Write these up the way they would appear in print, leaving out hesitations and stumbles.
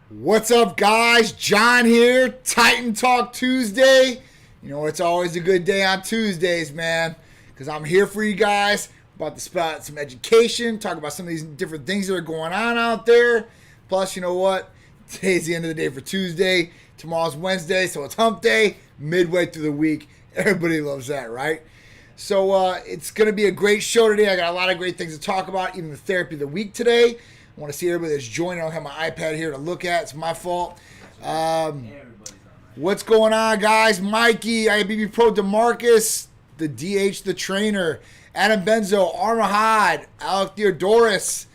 What's up, guys? John here, Titan Talk Tuesday. You know, it's always a good day on Tuesdays, man, because I'm here for you guys. About to spout some education, talk about some of these different things that are going on out there. Plus, you know what? Today's the end of the day for Tuesday. Tomorrow's Wednesday, so it's hump day, midway through the week. Everybody loves that, right? So it's going to be a great show today. I got a lot of great things to talk about, even the therapy of the week today. I want to see everybody that's joining. I don't have my iPad here to look at. It's my fault. What's going on, guys? Mikey, IBB Pro DeMarcus, the DH, the trainer, Adam Benzo, Armahad, Alec Theodoris,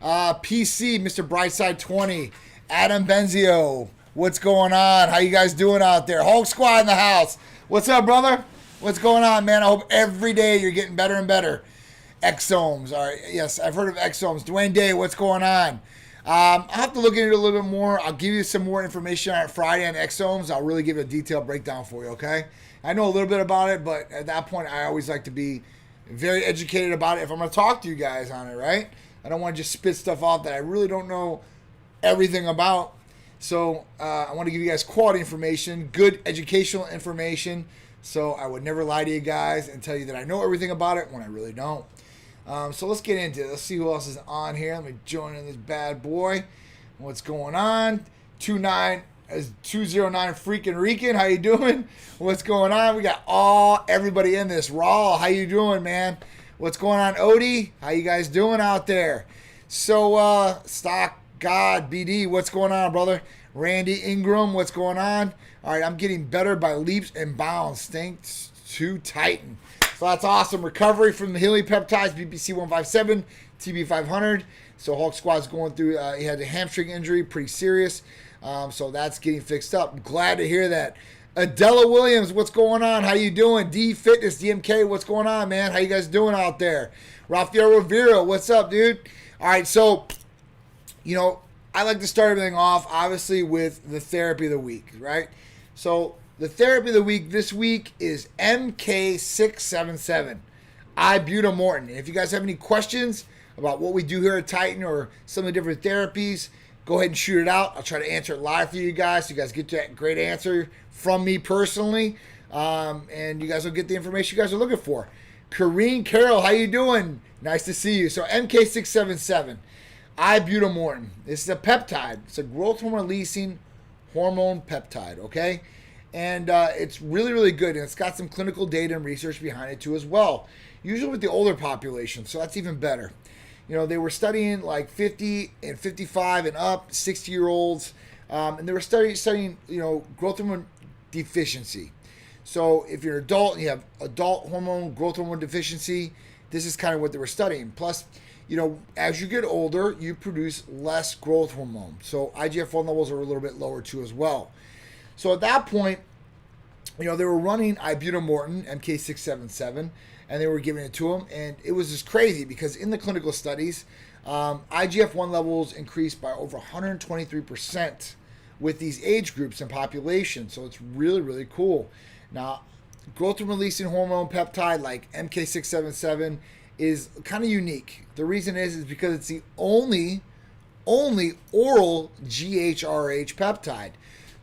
PC, Mr. Brightside 20, Adam Benzio. What's going on? How you guys doing out there? Hulk Squad in the house. What's up, brother? What's going on, man? I hope every day you're getting better and better. Exomes. All right. Yes, I've heard of exomes. Dwayne Day, what's going on? I'll have to look into it a little bit more. I'll give you some more information on Friday on exomes. I'll really give you a detailed breakdown for you, okay? I know a little bit about it, but at that point, I always like to be very educated about it if I'm going to talk to you guys on it, right? I don't want to just spit stuff out that I really don't know everything about. So I want to give you guys quality information, good educational information. So I would never lie to you guys and tell you that I know everything about it when I really don't. So let's get into it. Let's see who else is on here. Let me join in this bad boy. What's going on? 209 freaking Rican. How you doing? What's going on? We got everybody in this. Raw, how you doing, man? What's going on, Odie? How you guys doing out there? So, Stock God BD, what's going on, brother? Randy Ingram, what's going on? All right, I'm getting better by leaps and bounds. Thanks to Titan. So that's awesome. Recovery from the healing peptides, BPC 157, TB 500. So Hulk Squad's going through, he had a hamstring injury, pretty serious. So that's getting fixed up. I'm glad to hear that. Adela Williams, what's going on? How you doing? D Fitness, DMK, what's going on, man? How you guys doing out there? Rafael Rivera, what's up, dude? All right, so, you know, I like to start everything off, obviously, with the therapy of the week, right? So the therapy of the week this week is MK677, ibutamortin. And if you guys have any questions about what we do here at Titan or some of the different therapies, go ahead and shoot it out. I'll try to answer it live for you guys so you guys get that great answer from me personally. And you guys will get the information you guys are looking for. Kareen Carroll, how you doing? Nice to see you. So MK677, ibutamortin. This is a peptide. It's a growth hormone releasing hormone peptide, okay? And it's really, really good. And it's got some clinical data and research behind it too as well. Usually with the older population, so that's even better. You know, they were studying like 50 and 55 and up, 60-year-olds. And they were studying, you know, growth hormone deficiency. So if you're an adult and you have adult hormone, growth hormone deficiency, this is kind of what they were studying. Plus, you know, as you get older, you produce less growth hormone. So IGF-1 levels are a little bit lower too as well. So at that point, you know, they were running ibutamortin, MK677, and they were giving it to them. And it was just crazy because in the clinical studies, IGF-1 levels increased by over 123% with these age groups and populations. So it's really, really cool. Now, growth hormone releasing hormone peptide like MK677 is kind of unique. The reason is because it's the only oral GHRH peptide.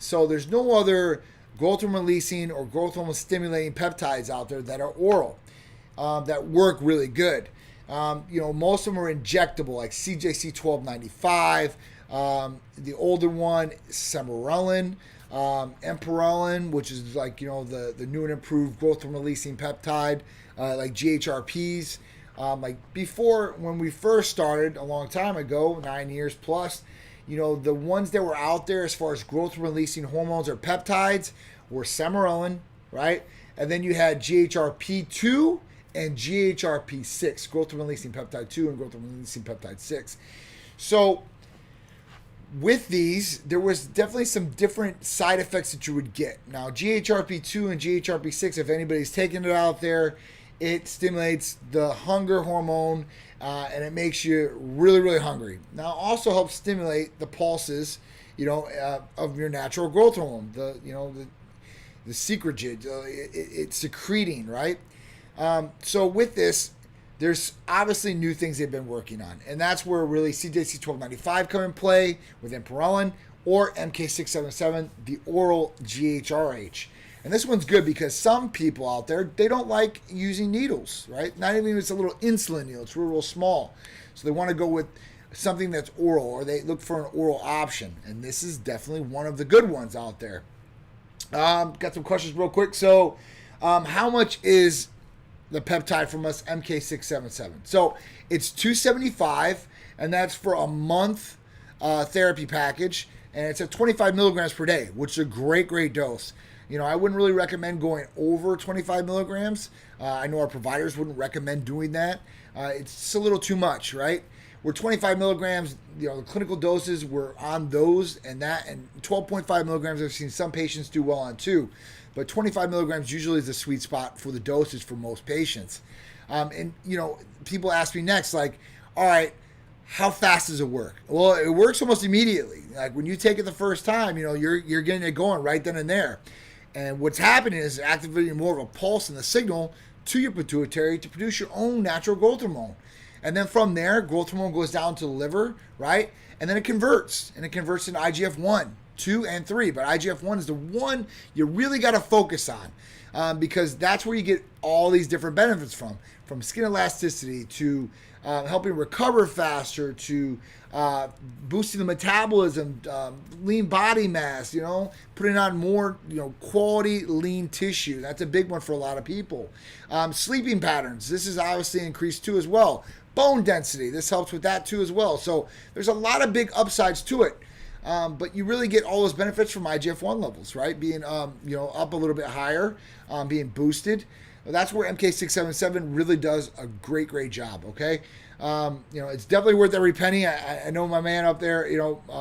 So there's no other growth hormone releasing or growth hormone stimulating peptides out there that are oral that work really good. You know, most of them are injectable, like CJC 1295. The older one, Semarelin, Emperelin, which is like, you know, the new and improved growth hormone releasing peptide, like GHRPs. Like before, when we first started a long time ago, 9 years plus, you know, the ones that were out there as far as growth releasing hormones or peptides were Semarelin, right? And then you had GHRP2 and GHRP6, growth releasing peptide 2 and growth releasing peptide 6. So with these, there was definitely some different side effects that you would get. Now, GHRP2 and GHRP6, if anybody's taking it out there, it stimulates the hunger hormone, and it makes you really, really hungry. Now, it also helps stimulate the pulses, you know, of your natural growth hormone, the secretogen, it's secreting, right? So with this, there's obviously new things they've been working on, and that's where really CJC 1295 come in play with Emperelin, or MK677, the oral GHRH. And this one's good because some people out there, they don't like using needles, right? Not even if it's a little insulin needle. It's real small. So they want to go with something that's oral, or they look for an oral option. And this is definitely one of the good ones out there. Got some questions real quick. So how much is the peptide from us, MK677? So it's $275, and that's for a month therapy package. And it's at 25 milligrams per day, which is a great dose. I wouldn't really recommend going over 25 milligrams. I know our providers wouldn't recommend doing that. It's just a little too much, right? We're 25 milligrams, the clinical doses, we're on those and that, and 12.5 milligrams, I've seen some patients do well on too. But 25 milligrams usually is the sweet spot for the dosage for most patients. And people ask me next, like, all right, how fast does it work? Well, it works almost immediately. Like when you take it the first time, you're getting it going right then and there. And what's happening is activating more of a pulse in the signal to your pituitary to produce your own natural growth hormone. And then from there, growth hormone goes down to the liver, right? And then it converts. And it converts into IGF-1, 2, and 3. But IGF-1 is the one you really got to focus on because that's where you get all these different benefits from skin elasticity to helping recover faster to boosting the metabolism, lean body mass, putting on more, quality lean tissue. That's a big one for a lot of people. Sleeping patterns. This is obviously increased too as well. Bone density. This helps with that too as well. So there's a lot of big upsides to it. But you really get all those benefits from IGF-1 levels, right? Being, up a little bit higher, being boosted. That's where MK677 really does a great job, okay? It's definitely worth every penny. I know my man up there,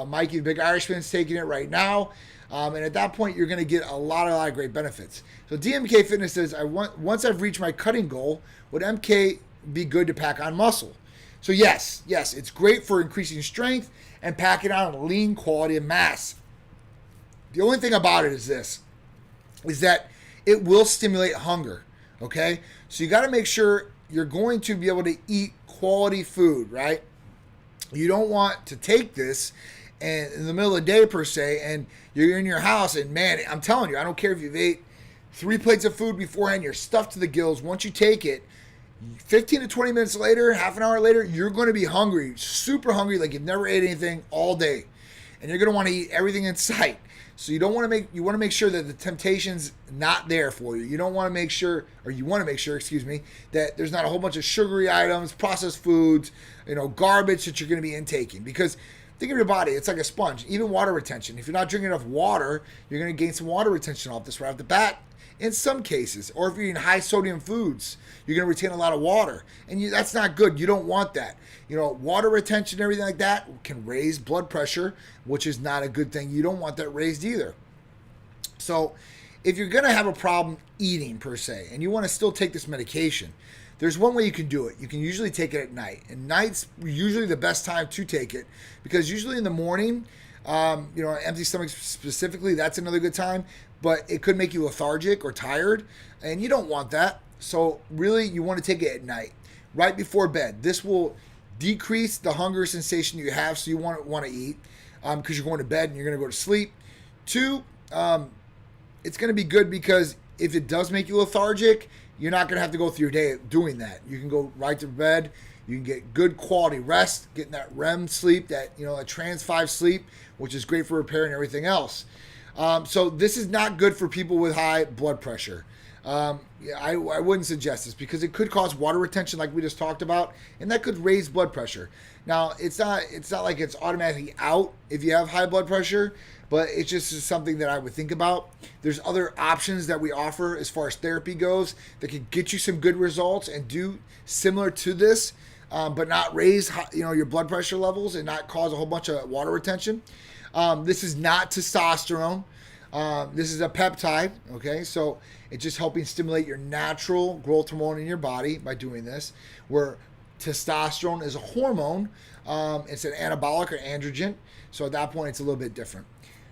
Mikey, the big Irishman's taking it right now. And at that point, you're going to get a lot of great benefits. So DMK Fitness says, once I've reached my cutting goal, would MK be good to pack on muscle? So yes, it's great for increasing strength and packing on lean quality of mass. The only thing about it is that it will stimulate hunger, okay? So you got to make sure you're going to be able to eat quality food, right? You don't want to take this and in the middle of the day per se, and you're in your house and man, I'm telling you, I don't care if you've ate 3 plates of food beforehand, you're stuffed to the gills. Once you take it, 15 to 20 minutes later, half an hour later, you're going to be hungry, super hungry, like you've never ate anything all day. And you're going to want to eat everything in sight. So you want to make sure that the temptation's not there for you. You want to make sure, that there's not a whole bunch of sugary items, processed foods, garbage that you're going to be intaking. Because think of your body, it's like a sponge. Even water retention. If you're not drinking enough water, you're going to gain some water retention off this right off the bat. In some cases, or if you're eating high sodium foods, you're going to retain a lot of water, and that's not good. You don't want that. Water retention and everything like that can raise blood pressure, which is not a good thing. You don't want that raised either. So if you're going to have a problem eating per se, and you want to still take this medication, there's one way you can do it. You can usually take it at night, and night's usually the best time to take it because usually in the morning, empty stomach specifically, that's another good time. But it could make you lethargic or tired, and you don't want that. So really, you want to take it at night, right before bed. This will decrease the hunger sensation you have, so you want to eat because you're going to bed and you're going to go to sleep. 2, it's going to be good because if it does make you lethargic, you're not going to have to go through your day doing that. You can go right to bed. You can get good quality rest, getting that REM sleep, that a trans 5 sleep, which is great for repair and everything else. So this is not good for people with high blood pressure. I wouldn't suggest this because it could cause water retention like we just talked about, and that could raise blood pressure. Now, it's not like it's automatically out if you have high blood pressure, but it's just something that I would think about. There's other options that we offer as far as therapy goes that could get you some good results and do similar to this, but not raise your blood pressure levels and not cause a whole bunch of water retention. This is not testosterone. This is a peptide, okay? So it's just helping stimulate your natural growth hormone in your body by doing this, where testosterone is a hormone. It's an anabolic or androgen. So at that point, it's a little bit different.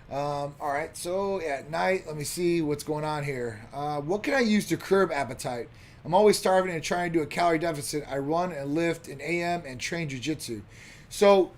All right, so at night, let me see what's going on here. What can I use to curb appetite? I'm always starving and trying to do a calorie deficit. I run and lift in AM and train jiu-jitsu. So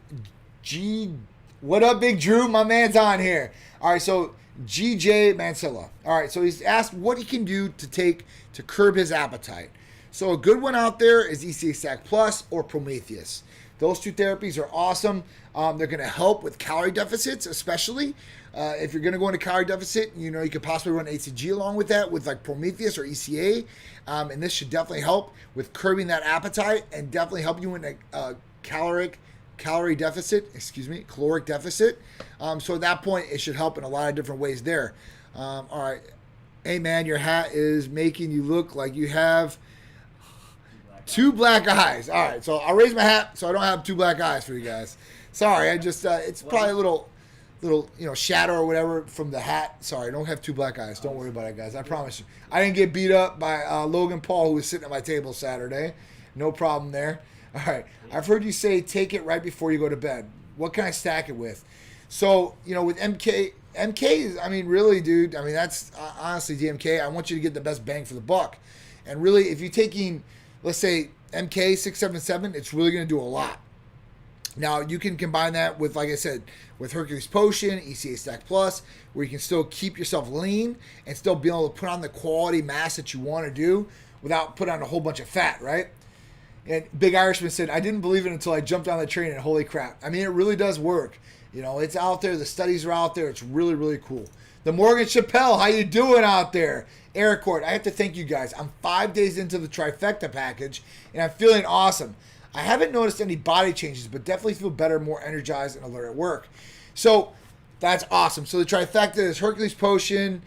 What up, Big Drew? My man's on here. All right, so GJ Mansilla. All right, so he's asked what he can do to curb his appetite. So a good one out there is ECA Stack Plus or Prometheus. Those two therapies are awesome. They're going to help with calorie deficits, especially if you're going to go into calorie deficit. You know, you could possibly run HCG along with that with like Prometheus or ECA. And this should definitely help with curbing that appetite and definitely help you in a caloric deficit. So at that point, it should help in a lot of different ways there. All right. Hey, man, your hat is making you look like you have two black eyes. All right, so I'll raise my hat so I don't have two black eyes for you guys. Sorry, I just it's probably a little shadow or whatever from the hat. Sorry, I don't have two black eyes. Don't worry about it, guys. I promise you. I didn't get beat up by Logan Paul, who was sitting at my table Saturday. No problem there. All right, I've heard you say take it right before you go to bed. What can I stack it with? So, with MK is, I mean, really, dude, I mean, that's honestly DMK. I want you to get the best bang for the buck. And really, if you're taking, let's say, MK 677, it's really going to do a lot. Now, you can combine that with, like I said, with Hercules Potion, ECA Stack Plus, where you can still keep yourself lean and still be able to put on the quality mass that you want to do without putting on a whole bunch of fat, right? And Big Irishman said, I didn't believe it until I jumped on the train, and holy crap. I mean, it really does work. It's out there. The studies are out there. It's really, really cool. The Morgan Chappelle, how you doing out there? Eric Court, I have to thank you guys. I'm 5 days into the trifecta package, and I'm feeling awesome. I haven't noticed any body changes, but definitely feel better, more energized, and alert at work. So that's awesome. So the trifecta is Hercules Potion,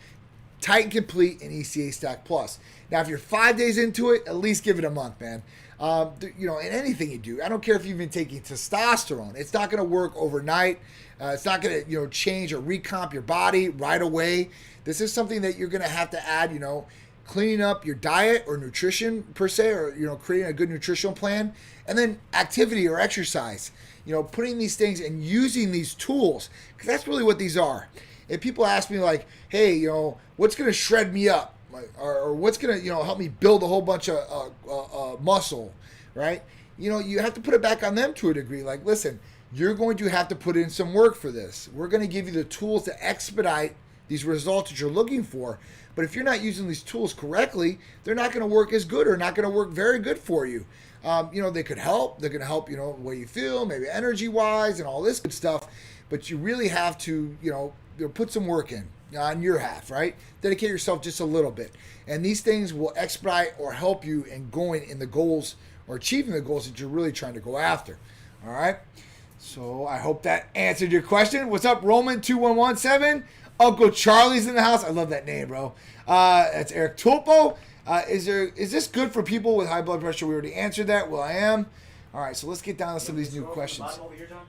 Titan Complete, and ECA Stack Plus. Now, if you're 5 days into it, at least give it a month, man. In anything you do, I don't care if you've been taking testosterone. It's not going to work overnight. It's not going to, change or recomp your body right away. This is something that you're going to have to add, cleaning up your diet or nutrition per se, or, creating a good nutritional plan, and then activity or exercise, putting these things and using these tools, because that's really what these are. If people ask me like, hey, what's going to shred me up? Or what's going to, help me build a whole bunch of muscle, right? You have to put it back on them to a degree. Like, listen, you're going to have to put in some work for this. We're going to give you the tools to expedite these results that you're looking for. But if you're not using these tools correctly, they're not going to work as good or not going to work very good for you. They could help. They're going to help, the way you feel, maybe energy-wise and all this good stuff. But you really have to, put some work in on your half, right? Dedicate yourself just a little bit. And these things will expedite or help you in going in the goals or achieving the goals that you're really trying to go after. All right? So I hope that answered your question. What's up, Roman2117? Uncle Charlie's in the house. I love that name, bro. That's Eric Tulpo. Is this good for people with high blood pressure? We already answered that. Well, I am. All right, so let's get down to some of these new questions.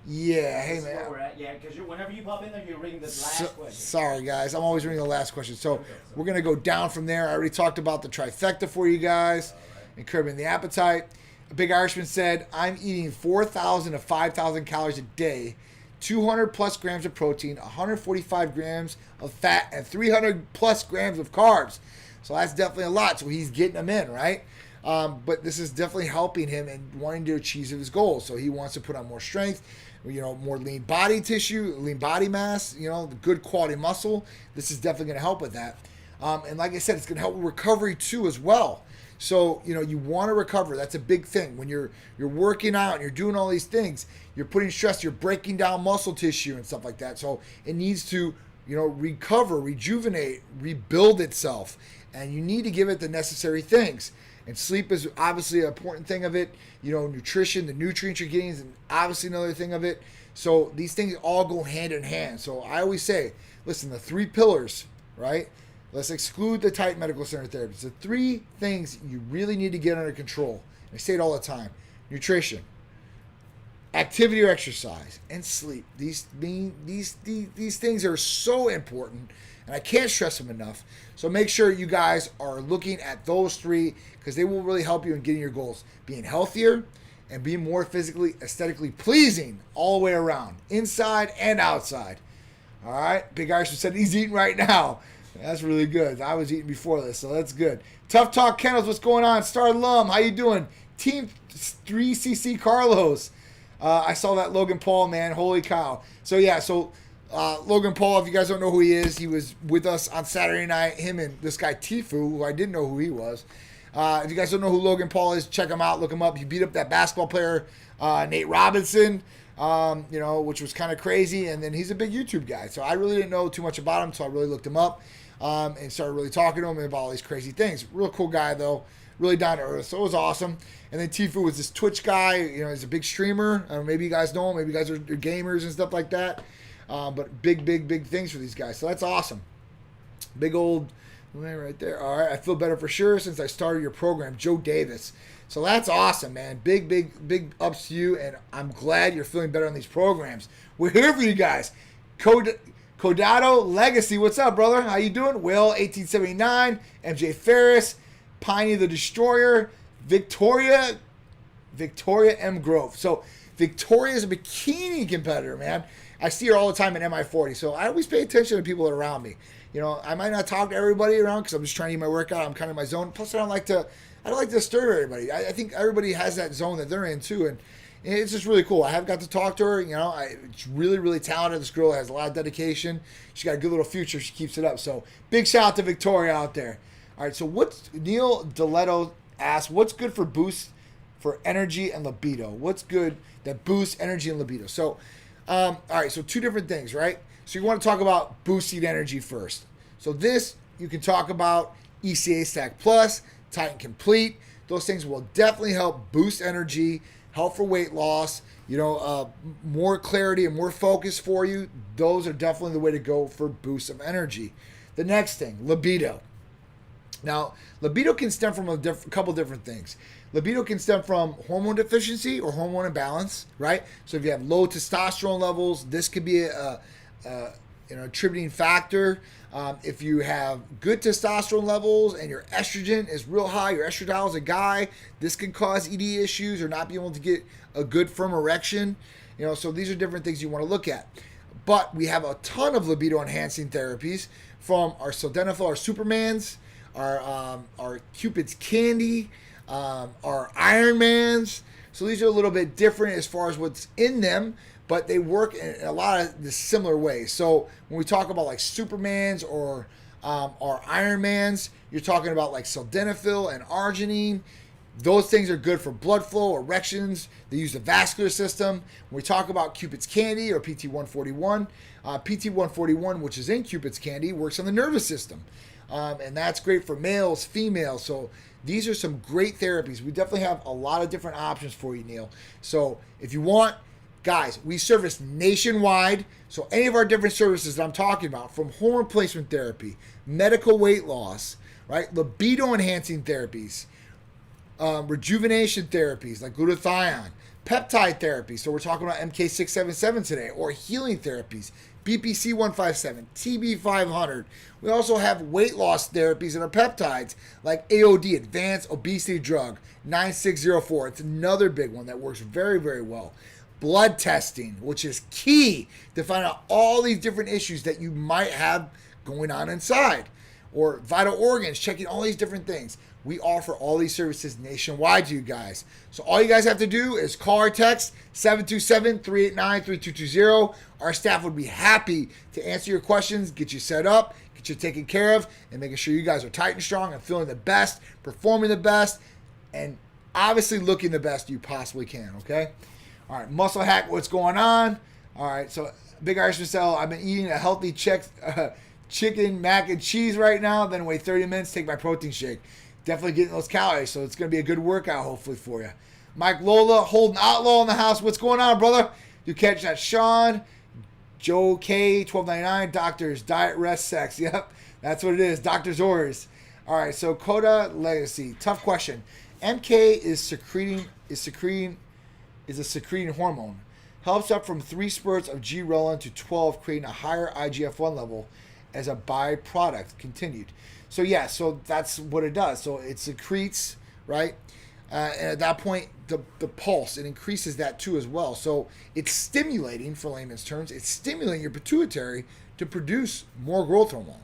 Yeah, hey, man. Yeah, because whenever you pop in there, you're reading the last question. Sorry, guys. I'm always reading the last question. So we're going to go down from there. I already talked about the trifecta for you guys and curbing the appetite. A Big Irishman said, I'm eating 4,000 to 5,000 calories a day, 200 plus grams of protein, 145 grams of fat, and 300 plus grams of carbs. So that's definitely a lot. So he's getting them in, right? But this is definitely helping him and wanting to achieve his goals. So he wants to put on more strength, more lean body tissue, lean body mass, good quality muscle. This is definitely going to help with that. And like I said, it's going to help with recovery too as well. So, you want to recover. That's a big thing. When you're working out and you're doing all these things, you're putting stress, you're breaking down muscle tissue and stuff like that. So it needs to, recover, rejuvenate, rebuild itself. And you need to give it the necessary things. And sleep is obviously an important thing of it. Nutrition, the nutrients you're getting is obviously another thing of it. So these things all go hand in hand. So I always say, listen, the 3 pillars, right? Let's exclude the Titan Medical Center therapies. The 3 things you really need to get under control. I say it all the time. Nutrition, activity or exercise, and sleep. These things are so important, and I can't stress them enough. So make sure you guys are looking at those 3 because they will really help you in getting your goals. Being healthier and being more physically, aesthetically pleasing all the way around, inside and outside. All right? Big Irishman said he's eating right now. That's really good. I was eating before this, so that's good. Tough Talk Kennels, what's going on? Star Lum, how you doing? Team 3CC Carlos. I saw that Logan Paul, man. Holy cow. So, yeah, Logan Paul, if you guys don't know who he is, he was with us on Saturday night. Him and this guy Tifu, who I didn't know who he was. If you guys don't know who Logan Paul is, check him out. Look him up. He beat up that basketball player, Nate Robinson, which was kind of crazy. And then he's a big YouTube guy. So I really didn't know too much about him, so I really looked him up and started really talking to him about all these crazy things. Real cool guy, though. Really down to earth. So it was awesome. And then Tifu was this Twitch guy. He's a big streamer. Maybe you guys know him. Maybe you guys are gamers and stuff like that. But big things for these guys. So that's awesome. Big old right there. All right. I feel better for sure since I started your program. Joe Davis. So that's awesome, man. Big ups to you. And I'm glad you're feeling better on these programs. We're here for you guys. Codado Legacy. What's up, brother? How you doing? Will 1879. MJ Ferris. Piney the Destroyer. Victoria M. Grove. So Victoria is a bikini competitor, man. I see her all the time in MI40, so I always pay attention to people around me. I might not talk to everybody around because I'm just trying to get my workout. I'm kind of in my zone. Plus, I don't like to disturb everybody. I think everybody has that zone that they're in too, and it's just really cool. I have got to talk to her. It's really talented. This girl has a lot of dedication. She's got a good little future. She keeps it up. So big shout out to Victoria out there. All right, so Neil Deletto asks, what's good for boost for energy and libido? What's good that boosts energy and libido? So, all right, so two different things, right? So you want to talk about boosting energy first. So this, you can talk about ECA Stack Plus, Titan Complete. Those things will definitely help boost energy, help for weight loss, more clarity and more focus for you. Those are definitely the way to go for boost of energy. The next thing, libido. Now, libido can stem from a couple different things. Libido can stem from hormone deficiency or hormone imbalance, right? So if you have low testosterone levels, this could be a attributing factor. If you have good testosterone levels and your estrogen is real high, your estradiol is a guy, this can cause ED issues or not being able to get a good firm erection. So these are different things you want to look at. But we have a ton of libido enhancing therapies from our sildenafil, our Supermans, our Cupid's Candy, our Ironmans. So these are a little bit different as far as what's in them, but they work in a lot of the similar ways. So when we talk about like Supermans or our Ironmans, you're talking about like sildenafil and arginine. Those things are good for blood flow, erections. They use the vascular system. When we talk about Cupid's Candy or PT141, PT141, which is in Cupid's Candy, works on the nervous system. And that's great for males, females. So these are some great therapies. We definitely have a lot of different options for you, Neil. So if you want, guys, we service nationwide. So any of our different services that I'm talking about, from hormone replacement therapy, medical weight loss, right, libido enhancing therapies, rejuvenation therapies like glutathione, peptide therapy. So we're talking about MK677 today, or healing therapies, BPC 157, TB 500. We also have weight loss therapies that are peptides like AOD, Advanced Obesity Drug 9604. It's another big one that works very, very well. Blood testing, which is key to find out all these different issues that you might have going on inside, or vital organs, checking all these different things. We offer all these services nationwide to you guys. So all you guys have to do is call or text 727-389-3220. Our staff would be happy to answer your questions, get you set up, get you taken care of, and making sure you guys are tight and strong and feeling the best, performing the best, and obviously looking the best you possibly can, okay? All right, Muscle Hack, what's going on? All right, so Big Irish Marcel, I've been eating a healthy chicken, mac, and cheese right now, then wait 30 minutes, take my protein shake. Definitely getting those calories, so it's going to be a good workout, hopefully, for you. Mike Lola, Holden Outlaw in the house. What's going on, brother? You catch that, Sean. Joe K, 1299, Doctors, Diet, Rest, Sex. Yep, that's what it is. Doctor's orders. All right, so Coda Legacy. Tough question. MK is a secreting hormone. Helps up from 3 spurts of G-Relin to 12, creating a higher IGF-1 level as a byproduct. Continued. So yeah, so that's what it does. So it secretes, right? And at that point, the pulse, it increases that too as well. So it's stimulating, for layman's terms, it's stimulating your pituitary to produce more growth hormone.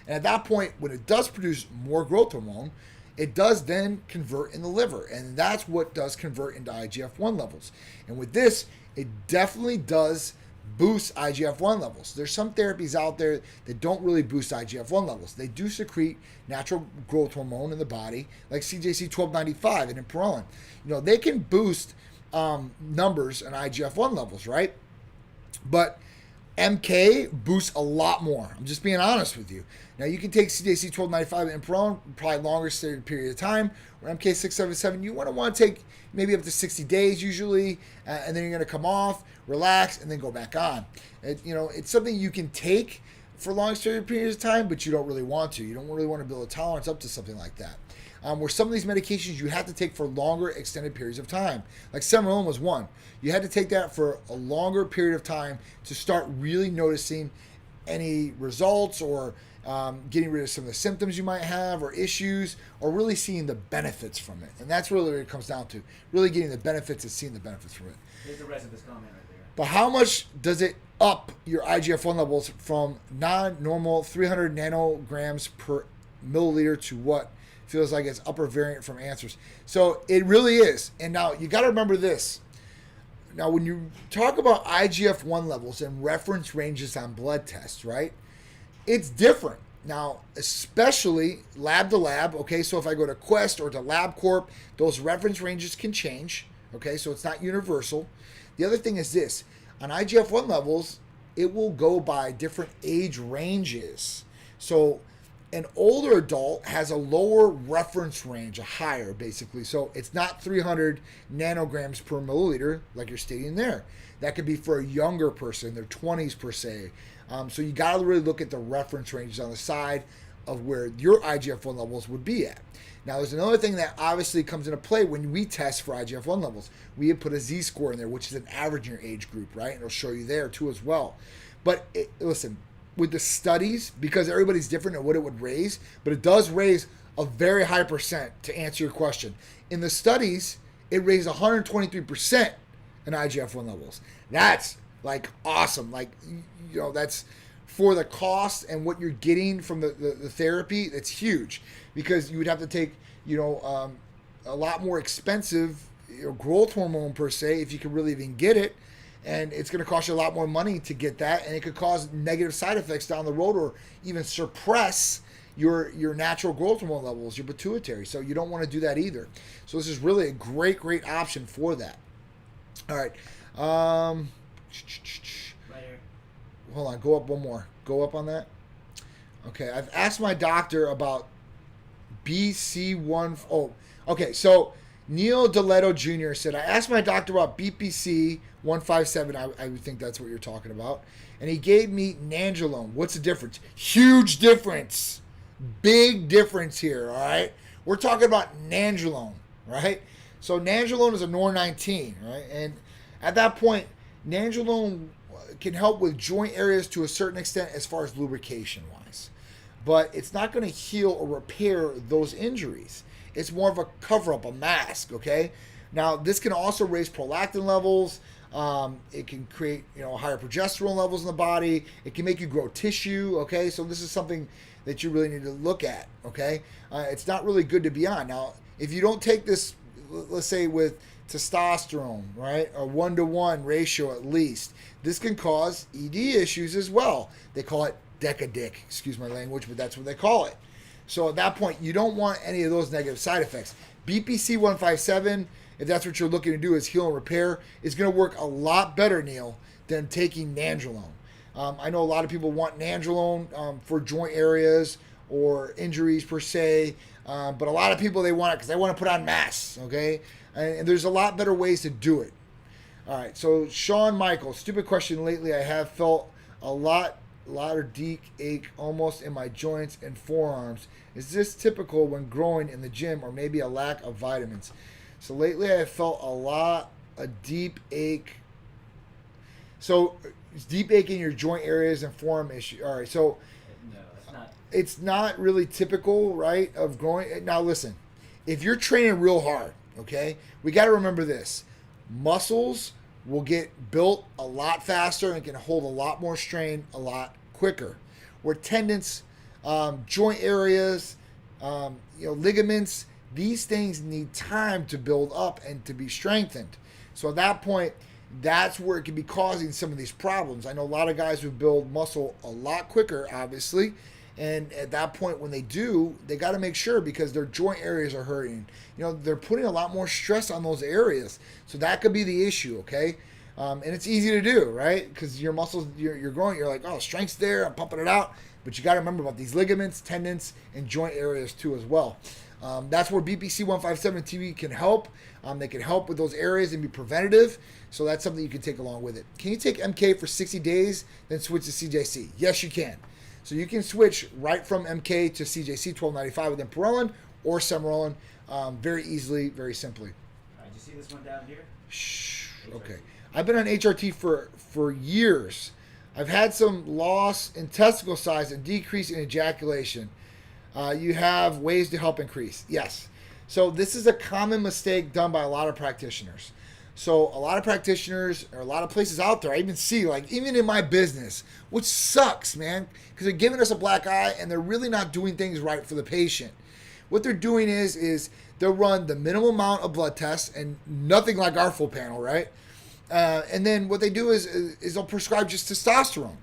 And at that point, when it does produce more growth hormone, it does then convert in the liver. And that's what does convert into IGF-1 levels. And with this, it definitely does boost IGF-1 levels. There's some therapies out there that don't really boost IGF-1 levels. They do secrete natural growth hormone in the body, like CJC 1295 and Imperillan. They can boost numbers and IGF-1 levels, right? But MK boosts a lot more. I'm just being honest with you. Now, you can take CJC 1295 and Imperillan, probably longer period of time, or MK 677, you want to take maybe up to 60 days usually, and then you're going to come off, relax, and then go back on. It's something you can take for long periods of time, but you don't really want to. You don't really want to build a tolerance up to something like that. Where some of these medications you have to take for longer extended periods of time. Like Semirolin was one. You had to take that for a longer period of time to start really noticing any results or getting rid of some of the symptoms you might have or issues, or really seeing the benefits from it. And that's really what it comes down to. Really getting the benefits and seeing the benefits from it. Here's the rest of this comment right there. But how much does it up your IGF-1 levels from non-normal 300 nanograms per milliliter to what feels like it's upper variant from answers? So it really is. And now you got to remember this. Now, when you talk about IGF-1 levels and reference ranges on blood tests, right? It's different. Now, especially lab to lab, okay? So if I go to Quest or to LabCorp, those reference ranges can change, okay? So it's not universal. The other thing is this. On IGF-1 levels, it will go by different age ranges. So an older adult has a lower reference range, a higher basically. So it's not 300 nanograms per milliliter like you're stating there. That could be for a younger person, their 20s per se. So you got to really look at the reference ranges on the side of where your IGF-1 levels would be at. Now, there's another thing that obviously comes into play when we test for IGF-1 levels. We have put a Z-score in there, which is an average in your age group, right? And it'll show you there too as well. But listen, with the studies, because everybody's different at what it would raise, but it does raise a very high percent to answer your question. In the studies, it raised 123% in IGF-1 levels. That's like awesome. Like, that's for the cost and what you're getting from the therapy. That's huge, because you would have to take, a lot more expensive growth hormone per se, if you could really even get it. And it's going to cost you a lot more money to get that, and it could cause negative side effects down the road, or even suppress your natural growth hormone levels, your pituitary. So you don't want to do that either. So this is really a great option for that. All right. Right here. Hold on. Go up one more. Go up on that. Okay. I've asked my doctor about BC1. Oh, okay. So Neil Deletto Jr. said, I asked my doctor about BPC 157. I would think that's what you're talking about. And he gave me Nandrolone. What's the difference? Huge difference. Big difference here, all right? We're talking about Nandrolone, right? So Nandrolone is a NOR19, right? And at that point, Nandrolone can help with joint areas to a certain extent as far as lubrication-wise. But it's not going to heal or repair those injuries. It's more of a cover-up, a mask, okay? Now, this can also raise prolactin levels. It can create, higher progesterone levels in the body. It can make you grow tissue, okay? So this is something that you really need to look at, okay? It's not really good to be on. Now, if you don't take this, let's say with testosterone, right, a 1-to-1 ratio at least, this can cause ED issues as well. They call it decadick, excuse my language, but that's what they call it. So at that point, you don't want any of those negative side effects. BPC 157, if that's what you're looking to do, is heal and repair, is going to work a lot better, Neil, than taking Nandrolone. I know a lot of people want Nandrolone for joint areas or injuries per se, but a lot of people, they want it because they want to put on mass, okay? And there's a lot better ways to do it. All right, so Sean Michael, stupid question. Lately, I have felt a lot of deep ache almost in my joints and forearms. Is this typical when growing in the gym, or maybe a lack of vitamins? So lately I have felt a deep ache. So it's deep ache in your joint areas and forearm issue. All right, so No, it's not. it's not really typical, right, of growing. Now listen, if you're training real hard, okay, we got to remember this. Muscles will get built a lot faster and can hold a lot more strain a lot quicker. Where tendons, joint areas, ligaments. These things need time to build up and to be strengthened. So at that point, that's where it can be causing some of these problems. I know a lot of guys who build muscle a lot quicker, obviously. And at that point, when they do, they got to make sure, because their joint areas are hurting. They're putting a lot more stress on those areas. So that could be the issue, okay? And it's easy to do, right? Because your muscles, you're growing, you're like, oh, strength's there, I'm pumping it out. But you got to remember about these ligaments, tendons, and joint areas too as well. That's where BPC 157 TV can help. They can help with those areas and be preventative. So that's something you can take along with it. Can you take MK for 60 days, then switch to CJC? Yes, you can. So you can switch right from MK to CJC 1295 with Imperellin or Semerolin very easily, very simply. All right, you see this one down here? Shh. Okay. I've been on HRT for years. I've had some loss in testicle size and decrease in ejaculation. You have ways to help increase. Yes. So this is a common mistake done by a lot of practitioners. So a lot of practitioners, or a lot of places out there, I even see, like even in my business, which sucks, man, because they're giving us a black eye and they're really not doing things right for the patient. What they're doing is they'll run the minimum amount of blood tests and nothing like our full panel, right? And then what they do is they'll prescribe just testosterone.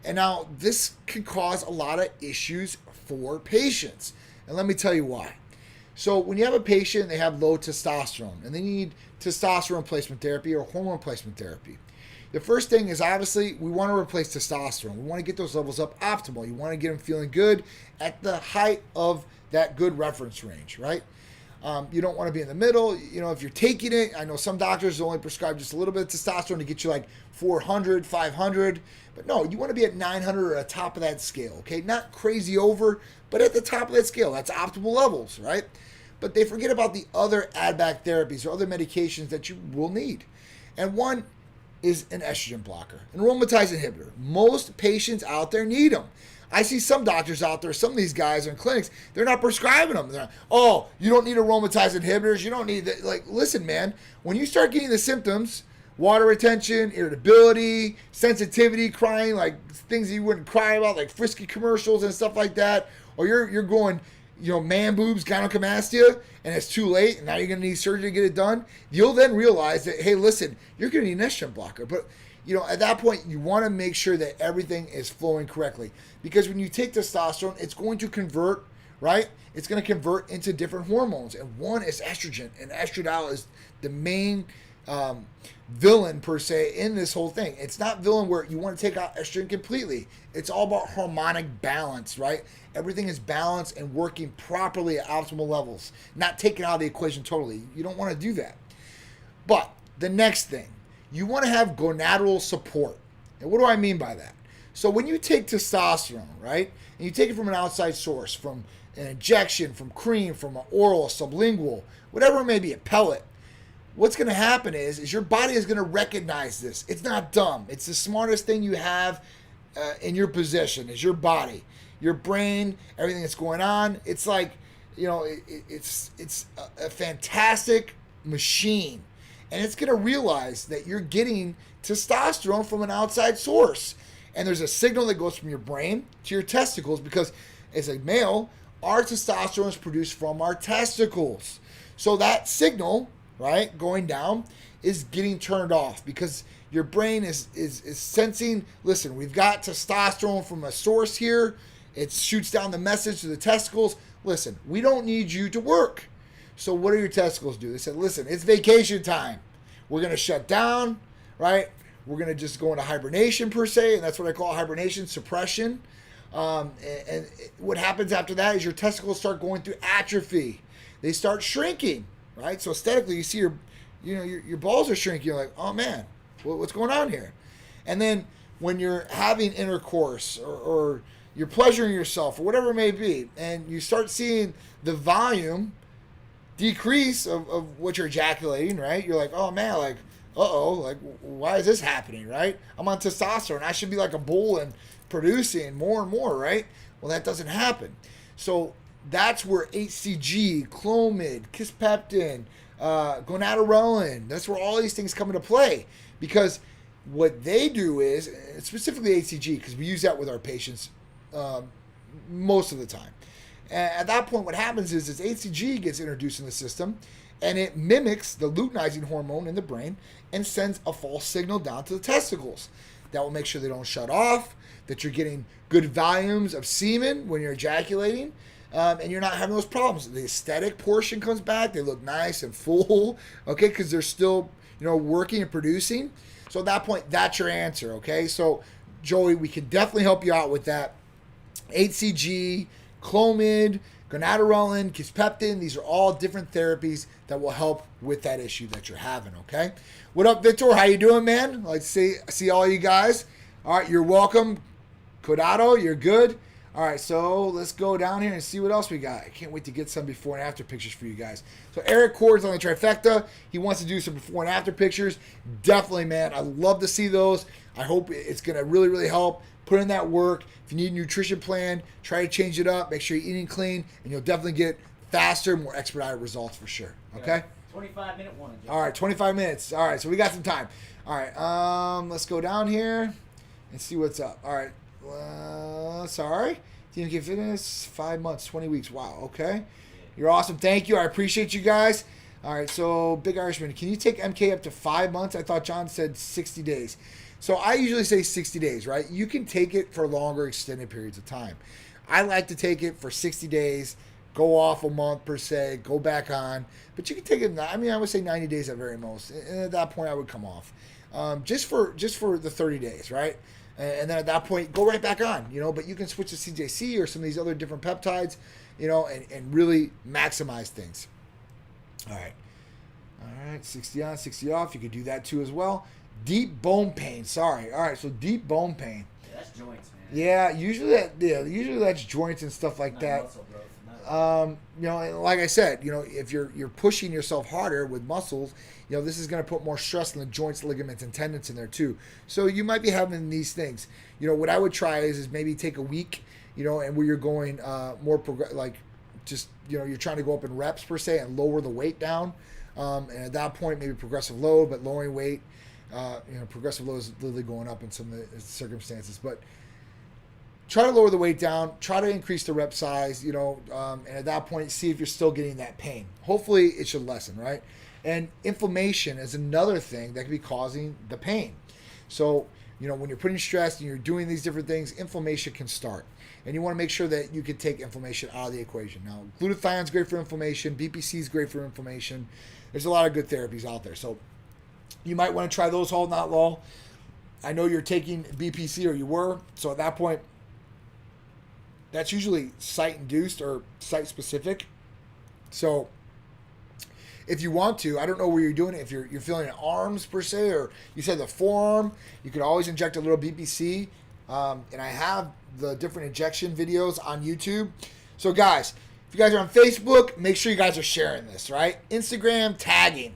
And now this can cause a lot of issues for patients. And let me tell you why. So when you have a patient, they have low testosterone and they need testosterone replacement therapy or hormone replacement therapy. The first thing is, obviously, we want to replace testosterone. We want to get those levels up optimal. You want to get them feeling good at the height of that good reference range, right? You don't want to be in the middle. If you're taking it, I know some doctors only prescribe just a little bit of testosterone to get you like 400, 500. But no, you want to be at 900 or at the top of that scale, okay? Not crazy over, but at the top of that scale. That's optimal levels, right? But they forget about the other add-back therapies or other medications that you will need. And one is an estrogen blocker, an aromatase inhibitor. Most patients out there need them. I see some doctors out there, some of these guys in clinics, they're not prescribing them. They're not, oh, you don't need aromatase inhibitors. You don't need that. Like, listen, man, when you start getting the symptoms, water retention, irritability, sensitivity, crying, like things you wouldn't cry about, like frisky commercials and stuff like that, or you're going, man boobs, gynecomastia, and it's too late, and now you're going to need surgery to get it done, you'll then realize that, hey, listen, you're going to need an estrogen blocker. But, at that point, you want to make sure that everything is flowing correctly. Because when you take testosterone, it's going to convert, right? It's going to convert into different hormones. And one is estrogen, and estradiol is the main villain, per se, in this whole thing. It's not villain where you want to take out estrogen completely. It's all about harmonic balance, right? Everything is balanced and working properly at optimal levels, not taken out of the equation totally. You don't want to do that. But the next thing, you want to have gonadal support. And what do I mean by that? So when you take testosterone, right, and you take it from an outside source, from an injection, from cream, from an oral, sublingual, whatever it may be, a pellet, what's going to happen is your body is going to recognize this. It's not dumb. It's the smartest thing you have in your possession is your body, your brain, everything that's going on. It's like, it's a fantastic machine. And it's going to realize that you're getting testosterone from an outside source. And there's a signal that goes from your brain to your testicles, because as a male, our testosterone is produced from our testicles. So that signal, right, going down is getting turned off, because your brain is sensing, listen, we've got testosterone from a source here. It shoots down the message to the testicles. Listen, we don't need you to work. So what do your testicles do? They said, listen, it's vacation time. We're going to shut down, right? We're going to just go into hibernation, per se, and that's what I call hibernation, suppression. And what happens after that is your testicles start going through atrophy. They start shrinking, right? So aesthetically, you see your balls are shrinking. You're like, oh man, what's going on here? And then when you're having intercourse or you're pleasuring yourself or whatever it may be, and you start seeing the volume decrease of what you're ejaculating, right? You're like, oh man, like, like, why is this happening, right? I'm on testosterone. I should be like a bull and producing more and more, right? Well, that doesn't happen. So that's where HCG, Clomid, Kisspeptin, Gonadorelin, that's where all these things come into play. Because what they do is, specifically HCG, because we use that with our patients most of the time. And at that point, what happens is HCG gets introduced in the system, and it mimics the luteinizing hormone in the brain and sends a false signal down to the testicles. That will make sure they don't shut off, that you're getting good volumes of semen when you're ejaculating, and you're not having those problems. The aesthetic portion comes back. They look nice and full, okay, because they're still, working and producing. So at that point, that's your answer, okay? So, Joey, we can definitely help you out with that. HCG, Clomid, gonadorelin, kisspeptin, these are all different therapies that will help with that issue that you're having, okay? What up, Victor? How you doing, man? Like to see all you guys. All right, you're welcome. Codado, you're good. All right, so let's go down here and see what else we got. I can't wait to get some before and after pictures for you guys. So Eric Cord's on the trifecta. He wants to do some before and after pictures. Definitely, man. I'd love to see those. I hope it's going to really, really help. Put in that work. If you need a nutrition plan, try to change it up. Make sure you're eating clean, and you'll definitely get faster, more expedited results for sure. Okay? 25-minute one. All right, 25 minutes. All right, so we got some time. All right, let's go down here and see what's up. All right. Sorry. TMK Fitness, 5 months, 20 weeks. Wow, okay. You're awesome. Thank you. I appreciate you guys. All right, so Big Irishman, can you take MK up to 5 months? I thought John said 60 days. So I usually say 60 days, right? You can take it for longer, extended periods of time. I like to take it for 60 days, go off a month per se, go back on. But you can take it, I would say 90 days at very most. And at that point, I would come off. Just for the 30 days, right? And then at that point, go right back on, but you can switch to CJC or some of these other different peptides, and really maximize things. All right, 60 on, 60 off. You could do that too as well. Deep bone pain. Sorry. All right, so deep bone pain. Yeah, that's joints, man. Yeah, usually that's joints and stuff like that. Muscle growth, and like I said, if you're pushing yourself harder with muscles, this is going to put more stress on the joints, ligaments, and tendons in there too. So you might be having these things. What I would try is maybe take a week, and where you're going more you're trying to go up in reps per se and lower the weight down. And at that point, maybe progressive load, but lowering weight. Progressive load is literally going up in some of the circumstances, but try to lower the weight down, try to increase the rep size, and at that point, see if you're still getting that pain. Hopefully it should lessen, right? And inflammation is another thing that could be causing the pain. So, when you're putting stress and you're doing these different things, inflammation can start. And you want to make sure that you can take inflammation out of the equation. Now, glutathione is great for inflammation. BPC is great for inflammation. There's a lot of good therapies out there. So you might want to try those all not low. I know you're taking BPC, or you were. So at that point, that's usually site-induced or site-specific. So if you want to, I don't know where you're doing it. If you're feeling it arms per se, or you said the forearm, you could always inject a little BPC. And I have the different injection videos on YouTube. So guys, if you guys are on Facebook, make sure you guys are sharing this, right? Instagram, tagging.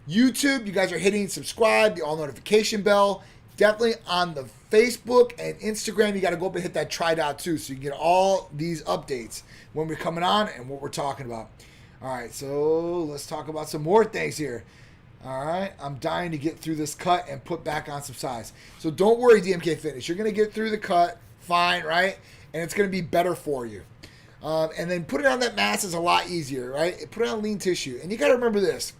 YouTube, you guys are hitting subscribe, the all notification bell. Definitely on the Facebook and Instagram, you got to go up and hit that try dot too, so you can get all these updates when we're coming on and what we're talking about. All right, so let's talk about some more things here. All right, I'm dying to get through this cut and put back on some size. So don't worry, DMK Fitness. You're going to get through the cut fine, right? And it's going to be better for you. And then putting on that mass is a lot easier, right? Put it on lean tissue. And you got to remember this.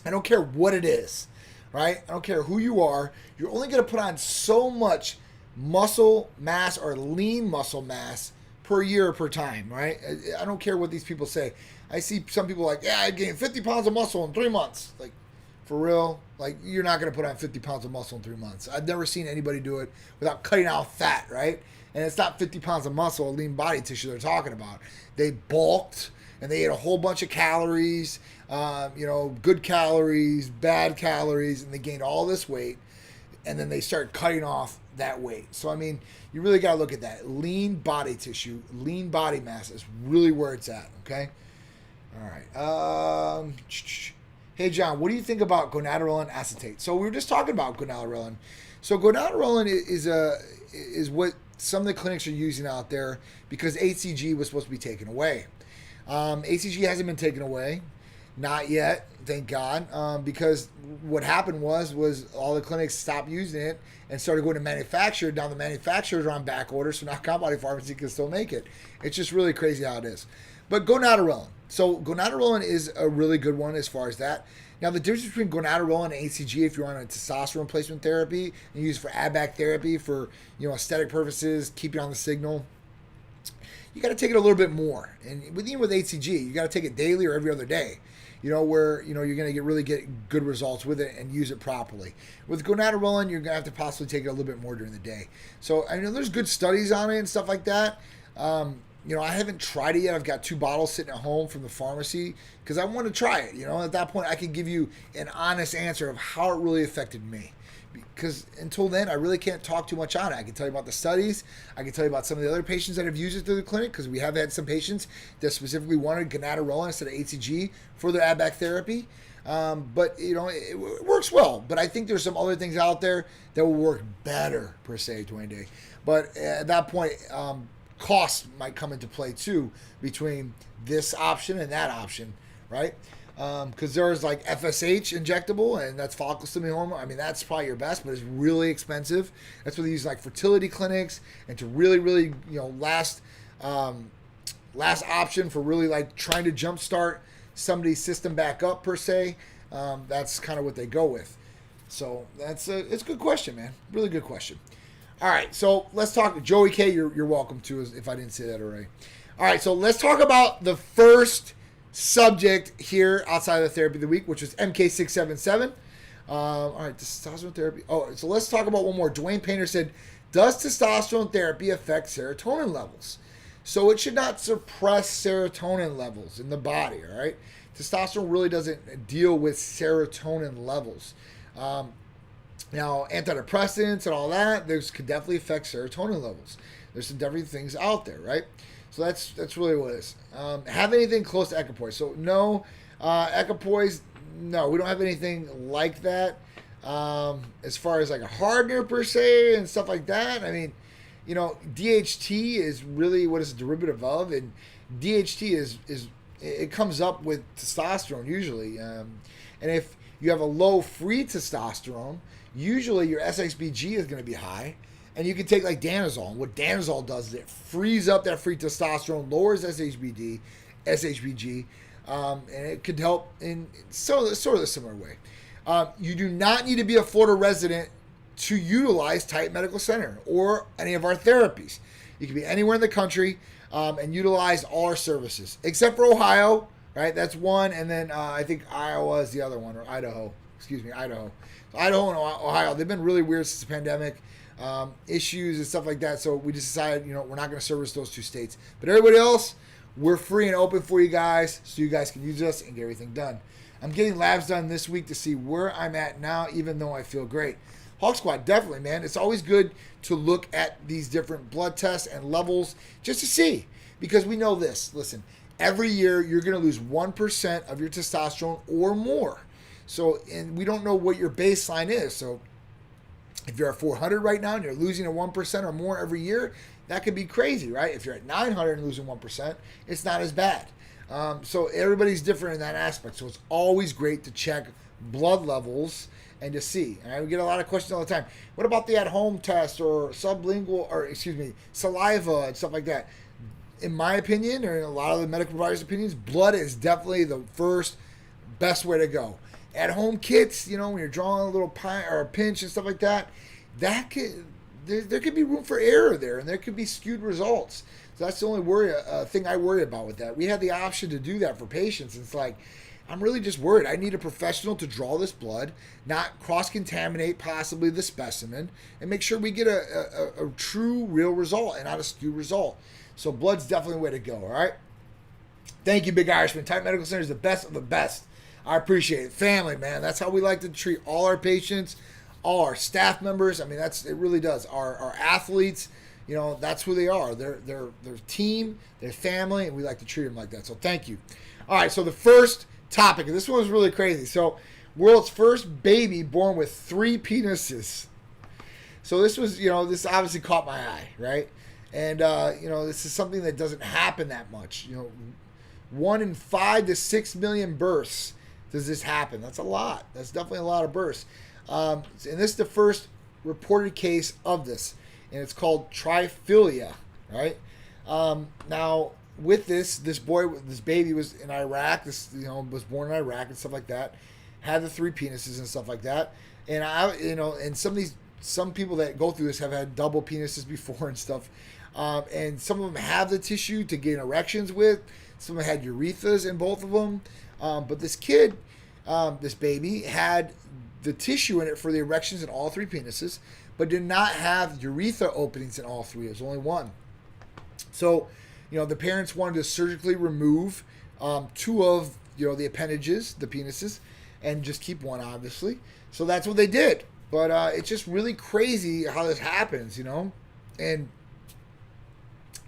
I don't care what it is, right? I don't care who you are. You're only going to put on so much muscle mass or lean muscle mass per year or per time, right? I don't care what these people say. I see some people like, yeah, I gained 50 pounds of muscle in 3 months. Like, for real? Like, you're not going to put on 50 pounds of muscle in 3 months. I've never seen anybody do it without cutting out fat, right? And it's not 50 pounds of muscle or lean body tissue they're talking about. They bulked and they ate a whole bunch of calories, good calories, bad calories, and they gained all this weight. And then they start cutting off that weight. So, I mean, you really got to look at that. Lean body tissue, lean body mass is really where it's at, okay? All right. Hey, John, what do you think about gonadorelin acetate? So we were just talking about gonadorelin. So gonadorelin is what some of the clinics are using out there because HCG was supposed to be taken away. HCG hasn't been taken away. Not yet, thank God, because what happened was all the clinics stopped using it and started going to manufacturer. Now the manufacturers are on back order, so now Compounding Pharmacy can still make it. It's just really crazy how it is. But gonadorelin. So gonadorelin is a really good one as far as that. Now the difference between gonadorelin and HCG, if you're on a testosterone replacement therapy and use it for add-back therapy for aesthetic purposes, keep you on the signal, you got to take it a little bit more. And even with HCG, you got to take it daily or every other day. Where you're going to really get good results with it and use it properly. With gonadorelin, you're going to have to possibly take it a little bit more during the day. So I know there's good studies on it and stuff like that. I haven't tried it yet. I've got 2 bottles sitting at home from the pharmacy because I want to try it. At that point, I can give you an honest answer of how it really affected me. Because until then, I really can't talk too much on it. I can tell you about the studies. I can tell you about some of the other patients that have used it through the clinic, because we have had some patients that specifically wanted gonadorelin instead of HCG for their add-back therapy. But it works well. But I think there's some other things out there that will work better, per se, Dwayne Day. But at that point, cost might come into play too between this option and that option, right? Because there's like FSH injectable, and that's follicle stimulating hormone. I mean, that's probably your best, but it's really expensive. That's what they use like fertility clinics, and to really last option for really like trying to jumpstart somebody's system back up, per se. That's kind of what they go with. So it's a good question, man. Really good question. All right, so let's talk. Joey K, you're welcome to, if I didn't say that already. All right, so let's talk about the first subject here outside of the therapy of the week, which was MK677. All right, testosterone therapy. Oh, so let's talk about one more. Dwayne Painter said, does testosterone therapy affect serotonin levels? So it should not suppress serotonin levels in the body, all right? Testosterone really doesn't deal with serotonin levels. Now, antidepressants and all that, those could definitely affect serotonin levels. There's some definitely things out there, right? So that's really what it is. Have anything close to equipoise? So no, equipoise, no, we don't have anything like that. As far as like a hardener per se and stuff like that, I mean, DHT is really what it's a derivative of, and DHT is it comes up with testosterone usually. And if you have a low free testosterone, usually your SXBG is going to be high. And you can take like Danazol. And what Danazol does is it frees up that free testosterone, lowers SHBG, and it could help in sort of a similar way. You do not need to be a Florida resident to utilize Titan Medical Center or any of our therapies. You can be anywhere in the country and utilize all our services, except for Ohio, right? That's one, and then I think Iowa is the other one, or Idaho. Excuse me, Idaho. So Idaho and Ohio, they've been really weird since the pandemic. Issues and stuff like that, so we just decided we're not going to service those 2 states, but everybody else, we're free and open for you guys, so you guys can use us and get everything done. I'm getting labs done this week to see where I'm at now, even though I feel great. Hawk Squad, definitely, man. It's always good to look at these different blood tests and levels just to see, because we know this. Listen, every year you're going to lose 1% of your testosterone or more. So, and we don't know what your baseline is. So if you're at 400 right now and you're losing a 1% or more every year, that could be crazy, right? If you're at 900 and losing 1%, it's not as bad. So everybody's different in that aspect. So it's always great to check blood levels and to see. And I get a lot of questions all the time. What about the at-home test or saliva and stuff like that? In my opinion, or in a lot of the medical providers' opinions, blood is definitely the first best way to go. At-home kits, when you're drawing a little pint or a pinch and stuff like that, there could be room for error there, and there could be skewed results. So that's the only thing I worry about with that. We had the option to do that for patients, and it's like, I'm really just worried. I need a professional to draw this blood, not cross-contaminate possibly the specimen, and make sure we get a true, real result and not a skewed result. So blood's definitely the way to go, all right? Thank you, Big Irishman. Titan Medical Center is the best of the best. I appreciate it. Family, man. That's how we like to treat all our patients, all our staff members. I mean, it really does. Our athletes, that's who they are. They're team, they're family, and we like to treat them like that. So thank you. All right, so the first topic, and this one was really crazy. So world's first baby born with 3 penises. So this was, this obviously caught my eye, right? And, this is something that doesn't happen that much. 1 in 5 to 6 million births does this happen. That's a lot. That's definitely a lot of births. And this is the first reported case of this, and it's called triphilia, right? Now, with this baby was in Iraq. Was born in Iraq and stuff like that. Had the 3 penises and stuff like that. And and some people that go through this have had double penises before and stuff. And some of them have the tissue to get erections with. Some of them had urethras in both of them. But this kid, this baby, had the tissue in it for the erections in all 3 penises, but did not have urethra openings in all 3. It was only 1. So, the parents wanted to surgically remove 2 of, the appendages, the penises, and just keep 1, obviously. So that's what they did. But it's just really crazy how this happens, And,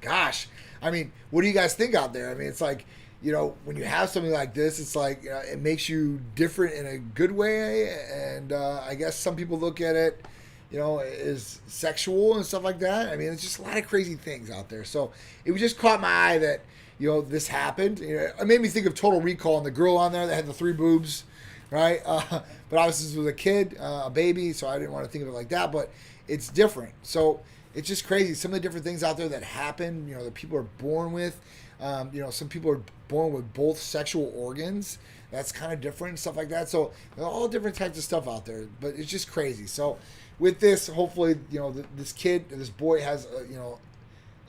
gosh, I mean, what do you guys think out there? I mean, it's like, when you have something like this, it's like it makes you different in a good way. And I guess some people look at it, as sexual and stuff like that. I mean, it's just a lot of crazy things out there. So it just caught my eye that, this happened. It made me think of Total Recall and the girl on there that had the 3 boobs, right? But obviously this was a kid, a baby, so I didn't want to think of it like that. But it's different. So it's just crazy. Some of the different things out there that happen, that people are born with. Some people are born with both sexual organs. That's kind of different and stuff like that. So there are all different types of stuff out there, but it's just crazy. So with this, hopefully, this boy has,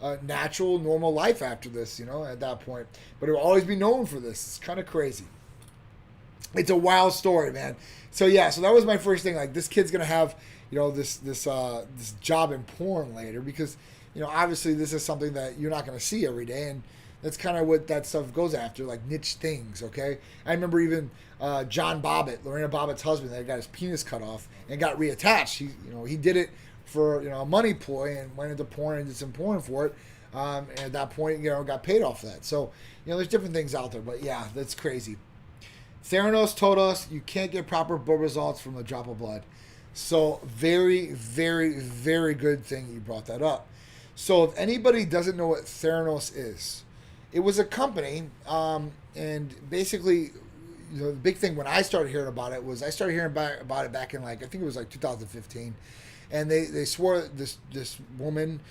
a natural, normal life after this, at that point. But it will always be known for this. It's kind of crazy. It's a wild story, man. So yeah, so that was my first thing. Like, this kid's gonna have, this job in porn later because, obviously this is something that you're not gonna see every day, and that's kind of what that stuff goes after, like niche things. Okay, I remember even John Bobbitt, Lorena Bobbitt's husband, that got his penis cut off and got reattached. He did it for a money ploy and went into porn and did some porn for it. And at that point, got paid off that. So there's different things out there, but yeah, that's crazy. Theranos told us you can't get proper blood results from a drop of blood. So very, very, very good thing you brought that up. So if anybody doesn't know what Theranos is, it was a company, and basically, the big thing when I started hearing about it was I started hearing about it back in I think it was 2015, and they swore this woman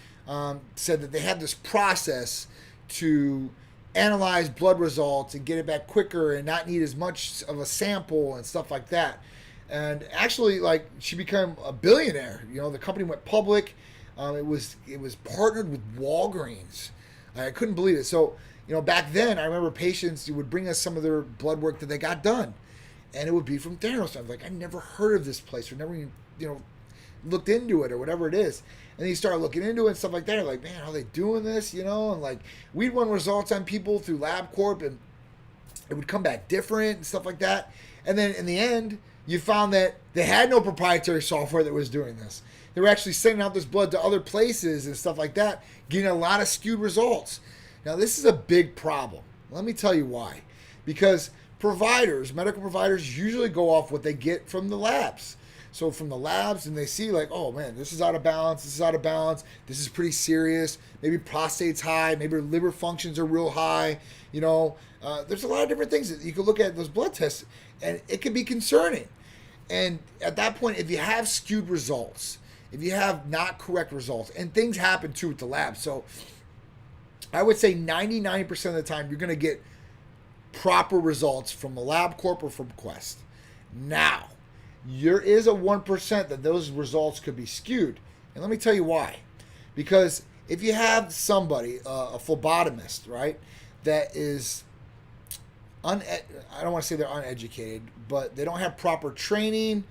said that they had this process to analyze blood results and get it back quicker and not need as much of a sample and stuff like that. And actually, she became a billionaire. The company went public. It was partnered with Walgreens. I couldn't believe it. So, back then, I remember patients would bring us some of their blood work that they got done, and it would be from Theranos. I was like, I never heard of this place, or never even, looked into it, or whatever it is. And then you start looking into it and stuff like that. You're like, man, how are they doing this? And we'd run results on people through LabCorp, and it would come back different and stuff like that. And then in the end, you found that they had no proprietary software that was doing this. They were actually sending out this blood to other places and stuff like that, getting a lot of skewed results. Now, this is a big problem. Let me tell you why. Because medical providers usually go off what they get from the labs. So from the labs, and they see oh man, this is out of balance, this is out of balance, this is pretty serious, maybe prostate's high, maybe liver functions are real high, there's a lot of different things that you can look at those blood tests, and it can be concerning. And at that point, if you have skewed results, if you have not correct results, and things happen too with the lab, so I would say 99% of the time you're going to get proper results from a LabCorp or from Quest. Now, there is a 1% that those results could be skewed. And let me tell you why. Because if you have somebody, a phlebotomist, right, that is, I don't want to say they're uneducated, but they don't have proper training,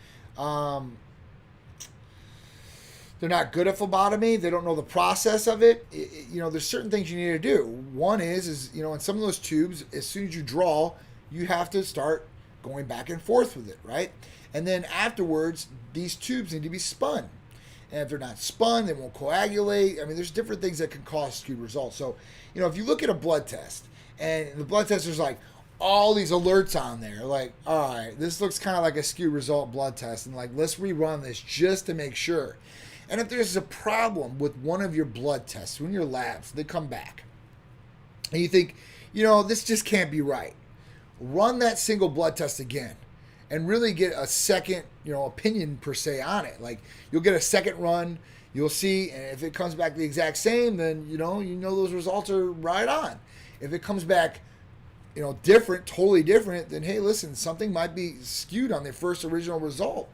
they're not good at phlebotomy, they don't know the process of it, there's certain things you need to do. One is in some of those tubes, as soon as you draw, you have to start going back and forth with it, right? And then afterwards, these tubes need to be spun. And if they're not spun, they won't coagulate. I mean, there's different things that can cause skewed results. So, if you look at a blood test, and the blood test, there's all these alerts on there, all right, this looks kind of like a skewed result blood test, and let's rerun this just to make sure. And if there's a problem with one of your blood tests, one of your labs, they come back, and you think, this just can't be right. Run that single blood test again and really get a second, opinion per se on it. Like, you'll get a second run, you'll see, and if it comes back the exact same, then, those results are right on. If it comes back, different, totally different, then, hey, listen, something might be skewed on the first original result.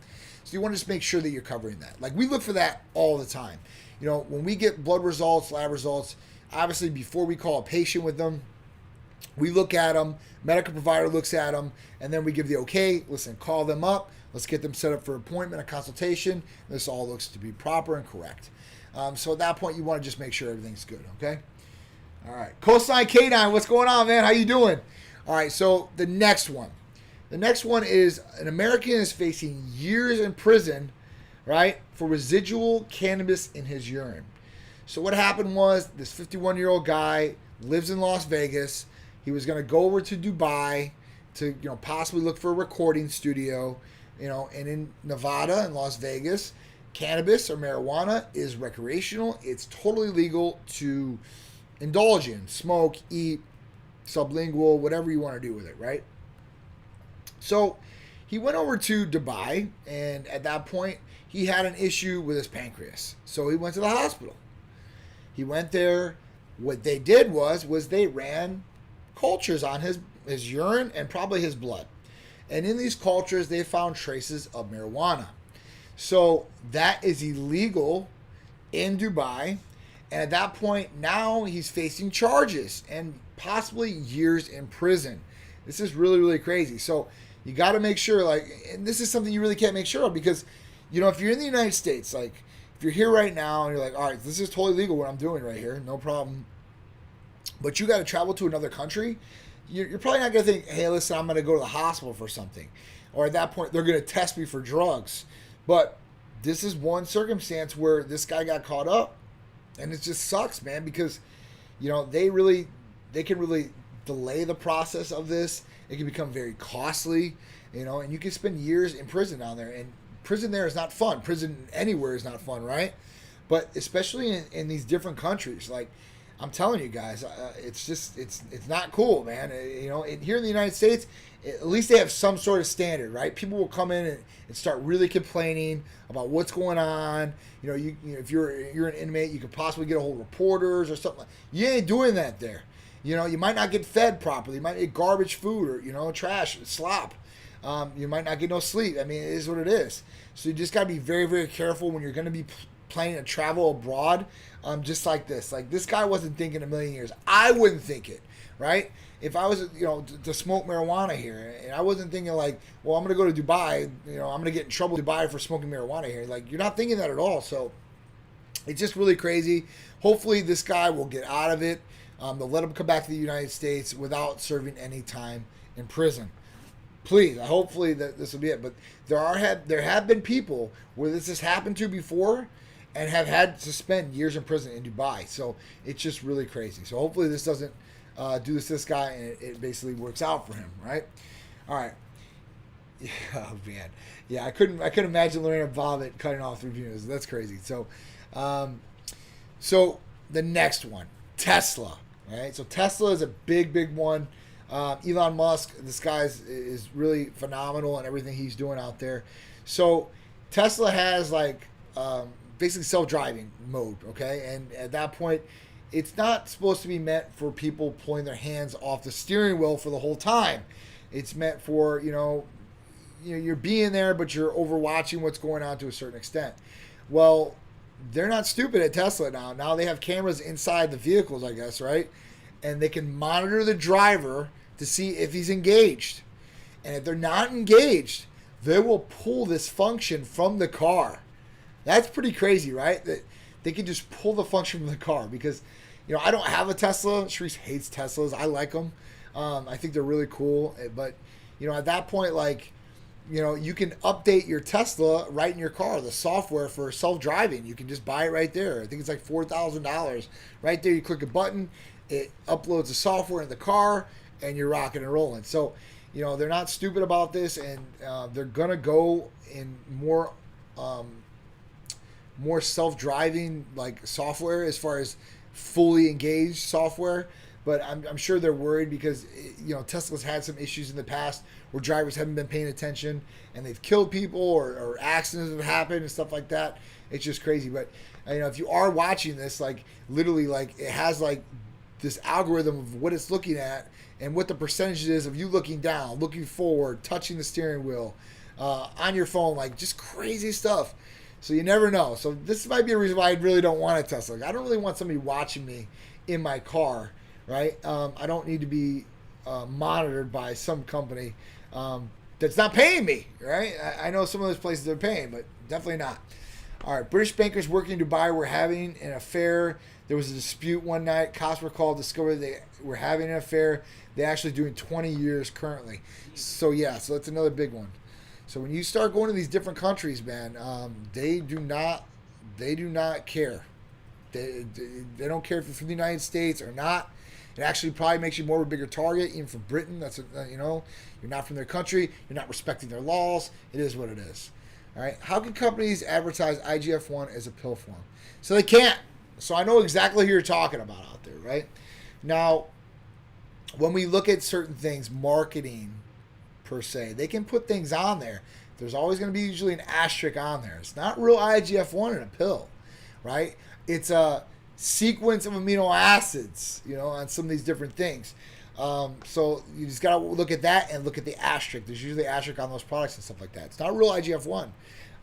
So you want to just make sure that you're covering that. Like, we look for that all the time. When we get blood results, lab results, obviously before we call a patient with them, we look at them, medical provider looks at them, and then we give the okay, listen, call them up, let's get them set up for appointment, a consultation. This all looks to be proper and correct. So at that point, you want to just make sure everything's good, okay? All right, Coastline K9, what's going on, man? How you doing? All right, so the next one. The next one is an American is facing years in prison, right, for residual cannabis in his urine. So what happened was this 51-year-old guy lives in Las Vegas. He was going to go over to Dubai to, possibly look for a recording studio, and in Nevada and Las Vegas, cannabis or marijuana is recreational. It's totally legal to indulge in, smoke, eat, sublingual, whatever you want to do with it, right? So he went over to Dubai, and at that point, he had an issue with his pancreas. So he went to the hospital. He went there. What they did was they ran cultures on his urine and probably his blood. And in these cultures, they found traces of marijuana. So that is illegal in Dubai. And at that point, now he's facing charges and possibly years in prison. This is really, really crazy. So you got to make sure, and this is something you really can't make sure of because, if you're in the United States, if you're here right now and you're like, all right, this is totally legal what I'm doing right here, no problem. But you got to travel to another country, you're probably not going to think, hey, listen, I'm going to go to the hospital for something. Or at that point, they're going to test me for drugs. But this is one circumstance where this guy got caught up. And it just sucks, man, because, they can really delay the process of this. It can become very costly, and you can spend years in prison down there. And prison there is not fun. Prison anywhere is not fun, right? But especially in these different countries, I'm telling you guys, it's not cool, man. Here in the United States, at least they have some sort of standard, right? People will come in and start really complaining about what's going on. If you're an inmate, you could possibly get a hold of reporters or something. You ain't doing that there. You might not get fed properly. You might get garbage food or, trash, slop. You might not get no sleep. I mean, it is what it is. So you just got to be very, very careful when you're going to be planning to travel abroad, just like this. Like, this guy wasn't thinking a million years. I wouldn't think it, right? If I was, to smoke marijuana here, and I wasn't thinking well, I'm going to go to Dubai, I'm going to get in trouble in Dubai for smoking marijuana here. You're not thinking that at all. So it's just really crazy. Hopefully this guy will get out of it. They'll let him come back to the United States without serving any time in prison. Please, hopefully that this will be it. But there have been people where this has happened to before and have had to spend years in prison in Dubai. So it's just really crazy. So hopefully this doesn't do this to this guy and it basically works out for him, right? All right. Yeah, oh man. Yeah, I couldn't imagine Lorena Bobbitt cutting off reviews. That's crazy. So so the next one, Tesla. Right? So Tesla is a big one. Elon Musk, this guy is really phenomenal in everything he's doing out there. So Tesla has basically self-driving mode, okay? And at that point, it's not supposed to be meant for people pulling their hands off the steering wheel for the whole time. It's meant for, you're being there, but you're overwatching what's going on to a certain extent. Well, they're not stupid at Tesla now. Now they have cameras inside the vehicles, I guess, right? And they can monitor the driver to see if he's engaged. And if they're not engaged, they will pull this function from the car. That's pretty crazy, right? That they can just pull the function from the car because, I don't have a Tesla. Sharice hates Teslas. I like them. I think they're really cool. But, at that point, you can update your Tesla right in your car, the software for self-driving. You can just buy it right there. I think it's $4,000. Right there, you click a button, it uploads the software in the car, and you're rocking and rolling. So, they're not stupid about this, and they're going to go in more self-driving software as far as fully engaged software. but I'm sure they're worried because, Tesla's had some issues in the past where drivers haven't been paying attention and they've killed people or accidents have happened and stuff like that. It's just crazy. But, if you are watching this, like literally, like it has like this algorithm of what it's looking at and what the percentage is of you looking down, looking forward, touching the steering wheel, on your phone, like just crazy stuff. So you never know. So this might be a reason why I really don't want a Tesla. Like, I don't really want somebody watching me in my car, right? I don't need to be monitored by some company that's not paying me, right? I know some of those places they're paying, but definitely not. All right, British bankers working in Dubai were having an affair. There was a dispute one night. Cops were called, discovered they were having an affair. They're actually doing 20 years currently. So so that's another big one. So when you start going to these different countries, man, they do not care. They don't care if you're from the United States or not. It actually probably makes you more of a bigger target, even from Britain. That's you're not from their country. You're not respecting their laws. It is what it is. All right. How can companies advertise IGF-1 as a pill form? So they can't. So I know exactly who you're talking about out there, right? Now, when we look at certain things, marketing per se, they can put things on there. There's always going to be usually an asterisk on there. It's not real IGF-1 in a pill, right? It's a sequence of amino acids, on some of these different things. So you just got to look at that and look at the asterisk. There's usually an asterisk on those products and stuff like that. It's not real IGF-1.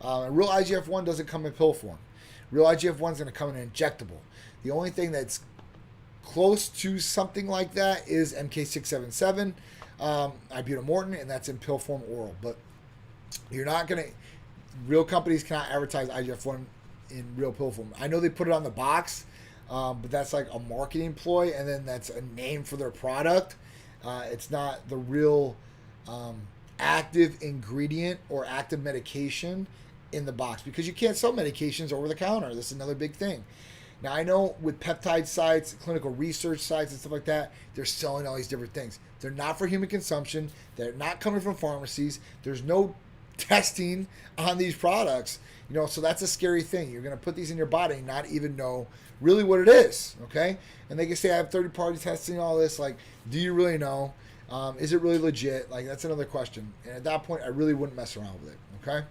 Real IGF-1 doesn't come in pill form. Real IGF-1 is going to come in injectable. The only thing that's close to something like that is MK677, ibutamoren, and that's in pill form oral. But you're not going to, real companies cannot advertise IGF-1 in real pill form. I know they put it on the box, but that's like a marketing ploy, and then that's a name for their product. It's not the real active ingredient or active medication in the box, because you can't sell medications over the counter. This is another big thing. Now, I know with peptide sites, clinical research sites and stuff like that, they're selling all these different things. They're not for human consumption. They're not coming from pharmacies. There's no testing on these products. So that's a scary thing. You're going to put these in your body and not even know really what it is, okay? And they can say, I have third-party testing, all this. Like, do you really know? Is it really legit? Like, that's another question. And at that point, I really wouldn't mess around with it, okay?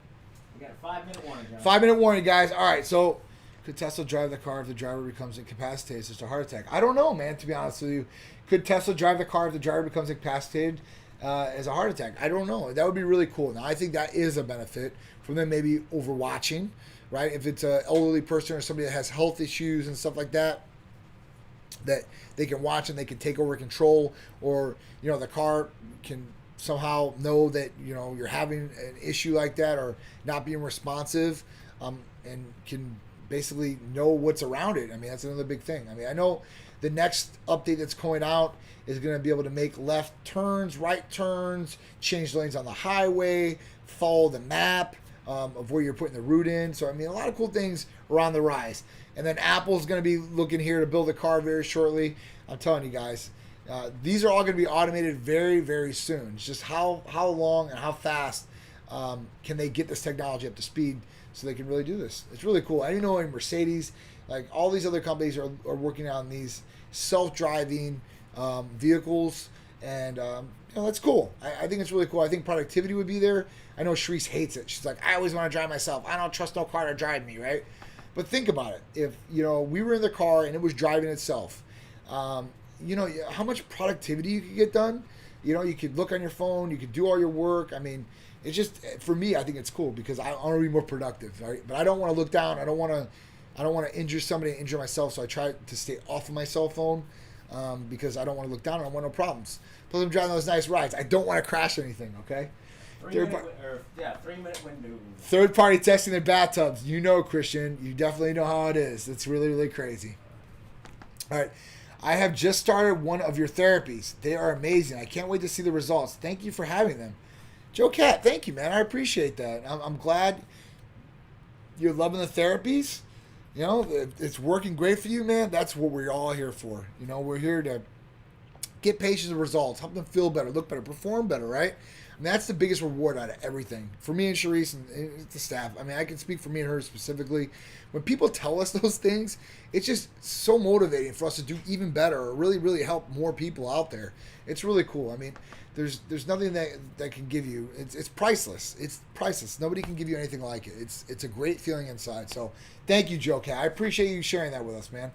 We got a 5-minute warning, John. 5-minute warning, guys. All right, so could Tesla drive the car if the driver becomes incapacitated? It's just a heart attack. I don't know, man, to be honest with you. Could Tesla drive the car if the driver becomes incapacitated as a heart attack? I don't know. That would be really cool. Now, I think that is a benefit from them maybe overwatching, right? If it's an elderly person or somebody that has health issues and stuff like that, that they can watch and they can take over control, or, the car can somehow know that, you're having an issue like that or not being responsive, and can basically know what's around it. I mean, that's another big thing. I mean, I know the next update that's going out is going to be able to make left turns, right turns, change lanes on the highway, follow the map of where you're putting the route in. So, I mean, a lot of cool things are on the rise. And then Apple's going to be looking here to build a car very shortly. I'm telling you guys, these are all going to be automated very, very soon. It's just how long and how fast can they get this technology up to speed so they can really do this. It's really cool. I didn't know in Mercedes, like all these other companies are working on these self-driving vehicles, and that's cool. I think it's really cool. I think productivity would be there. I know Sharice hates it. She's like, I always want to drive myself. I don't trust no car to drive me, right? But think about it. If we were in the car and it was driving itself, how much productivity you could get done. You could look on your phone. You could do all your work. I mean, it's just, for me, I think it's cool because I want to be more productive, right? But I don't want to look down. I don't want to injure somebody and injure myself. So I try to stay off of my cell phone because I don't want to look down. I don't want no problems. Plus, I'm driving those nice rides. I don't want to crash anything, okay? 3-minute window. Third-party testing in bathtubs. Christian. You definitely know how it is. It's really, really crazy. All right. I have just started one of your therapies. They are amazing. I can't wait to see the results. Thank you for having them. Joe Cat, thank you, man. I appreciate that. I'm glad you're loving the therapies. It's working great for you, man. That's what we're all here for. We're here to get patients results, help them feel better, look better, perform better, right? And that's the biggest reward out of everything. For me and Sharice and the staff, I mean, I can speak for me and her specifically. When people tell us those things, it's just so motivating for us to do even better or really, really help more people out there. It's really cool. I mean, there's nothing that can give you, it's priceless. It's priceless. Nobody can give you anything like it. It's a great feeling inside. So thank you, Joe Cat. I appreciate you sharing that with us, man.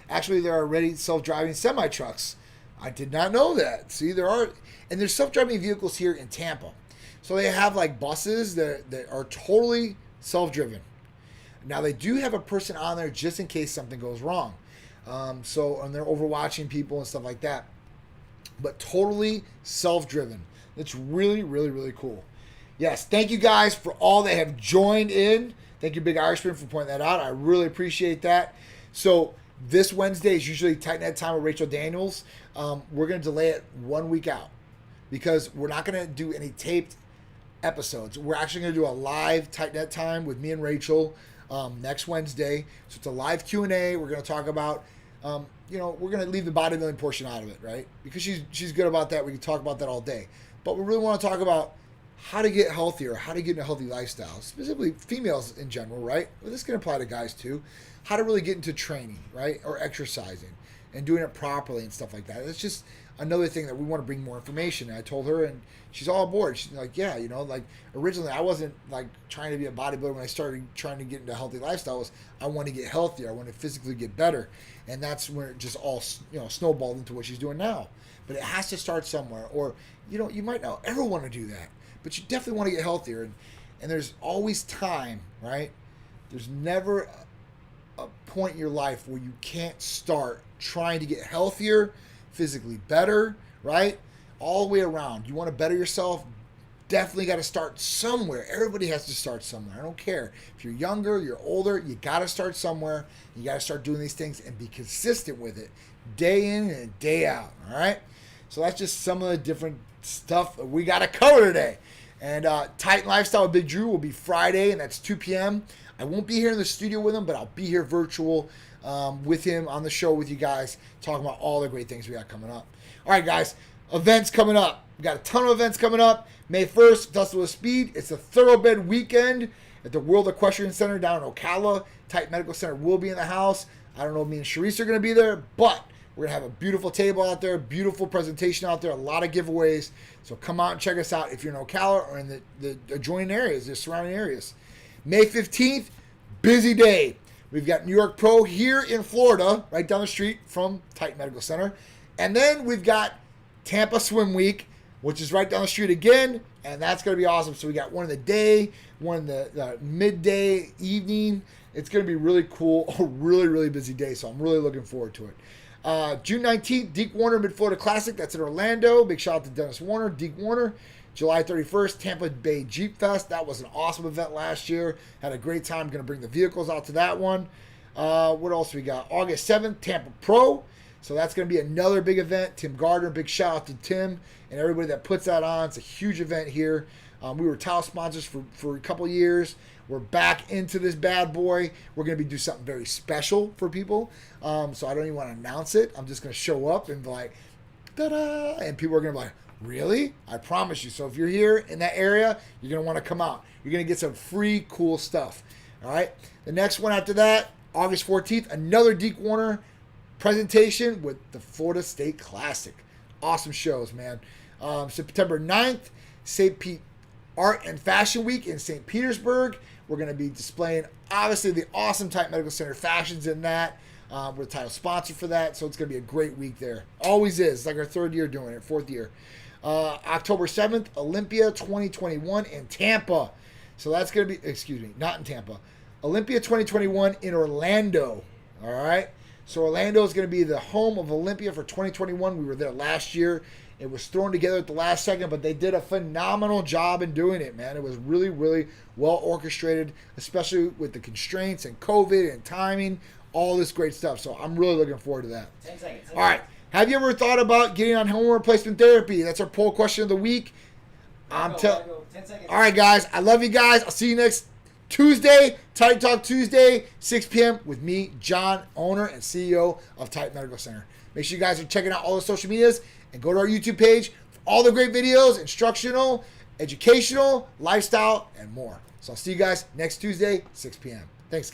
Actually, there are already self-driving semi-trucks. I did not know that. See, there are, and there's self-driving vehicles here in Tampa. So they have like buses that are totally self-driven. Now they do have a person on there just in case something goes wrong. And they're overwatching people and stuff like that. But totally self-driven. It's really, really, really cool. Yes, thank you guys for all that have joined in. Thank you, Big Irishman, for pointing that out. I really appreciate that. So this Wednesday is usually Tight Net Time with Rachel Daniels. We're going to delay it 1 week out because we're not going to do any taped episodes. We're actually going to do a live Tight Net Time with me and Rachel next Wednesday. So it's a live Q&A. We're going to talk about, we're going to leave the bodybuilding portion out of it, right? Because she's good about that. We can talk about that all day. But we really want to talk about how to get healthier, how to get in a healthy lifestyle, specifically females in general, right? Well, this can apply to guys too. How to really get into training, right? Or exercising and doing it properly and stuff like that. It's just another thing that we want to bring more information. And I told her, and she's all aboard. She's like, yeah, like originally I wasn't like trying to be a bodybuilder when I started trying to get into healthy lifestyles. I want to get healthier. I want to physically get better. And that's where it just all, snowballed into what she's doing now. But it has to start somewhere. Or, you might not ever want to do that, but you definitely want to get healthier. And there's always time, right? There's never a point in your life where you can't start trying to get healthier, physically better, right? All the way around. You want to better yourself, definitely got to start somewhere. Everybody has to start somewhere. I don't care. If you're younger, you're older, you got to start somewhere. You got to start doing these things and be consistent with it day in and day out, all right? So that's just some of the different stuff we got to cover today. And Titan Lifestyle with Big Drew will be Friday, and that's 2 p.m. I won't be here in the studio with him, but I'll be here virtual with him on the show with you guys, talking about all the great things we got coming up. All right, guys, events coming up. We got a ton of events coming up. May 1st, Dustin with Speed. It's a thoroughbred weekend at the World Equestrian Center down in Ocala. Titan Medical Center will be in the house. I don't know if me and Sharice are going to be there, but we're going to have a beautiful table out there, beautiful presentation out there, a lot of giveaways. So come out and check us out if you're in Ocala or in the adjoining areas, the surrounding areas. May 15th, busy day. We've got New York Pro here in Florida, right down the street from Titan Medical Center. And then we've got Tampa Swim Week, which is right down the street again, and that's going to be awesome. So we got one in the day, one in the midday, evening. It's going to be really cool, a really, really busy day, so I'm really looking forward to it. June 19th, Deke Warner Mid-Florida Classic. That's in Orlando. Big shout out to Dennis Warner, Deke Warner. July 31st, Tampa Bay Jeep Fest. That was an awesome event last year. Had a great time. Going to bring the vehicles out to that one. What else we got? August 7th, Tampa Pro. So that's going to be another big event. Tim Gardner, big shout out to Tim and everybody that puts that on. It's a huge event here. We were towel sponsors for a couple years. We're back into this bad boy. We're going to be doing something very special for people. So I don't even want to announce it. I'm just going to show up and be like, ta-da! And people are going to be like, really? I promise you. So if you're here in that area, you're going to want to come out. You're going to get some free, cool stuff. All right? The next one after that, August 14th, another Deke Warner presentation with the Florida State Classic. Awesome shows, man. September 9th, St. Pete Art and Fashion Week in St. Petersburg. We're going to be displaying, obviously, the awesome Titan Medical Center fashions in that. We're the title sponsor for that, so it's going to be a great week there. Always is. It's like our third year doing it, fourth year. October 7th, Olympia 2021 in Tampa. So that's going to be, not in Tampa. Olympia 2021 in Orlando. All right? So Orlando is going to be the home of Olympia for 2021. We were there last year. It was thrown together at the last second, but they did a phenomenal job in doing it, man. It was really, really well orchestrated, especially with the constraints and COVID and timing, all this great stuff. So I'm really looking forward to that. 10 seconds. All right. Have you ever thought about getting on hormone replacement therapy? That's our poll question of the week. Go. 10 seconds. All right, guys. I love you guys. I'll see you next Tuesday, Titan Talk Tuesday, 6 p.m. with me, John, owner and CEO of Titan Medical Center. Make sure you guys are checking out all the social medias and go to our YouTube page for all the great videos, instructional, educational, lifestyle, and more. So I'll see you guys next Tuesday, 6 p.m. Thanks, guys.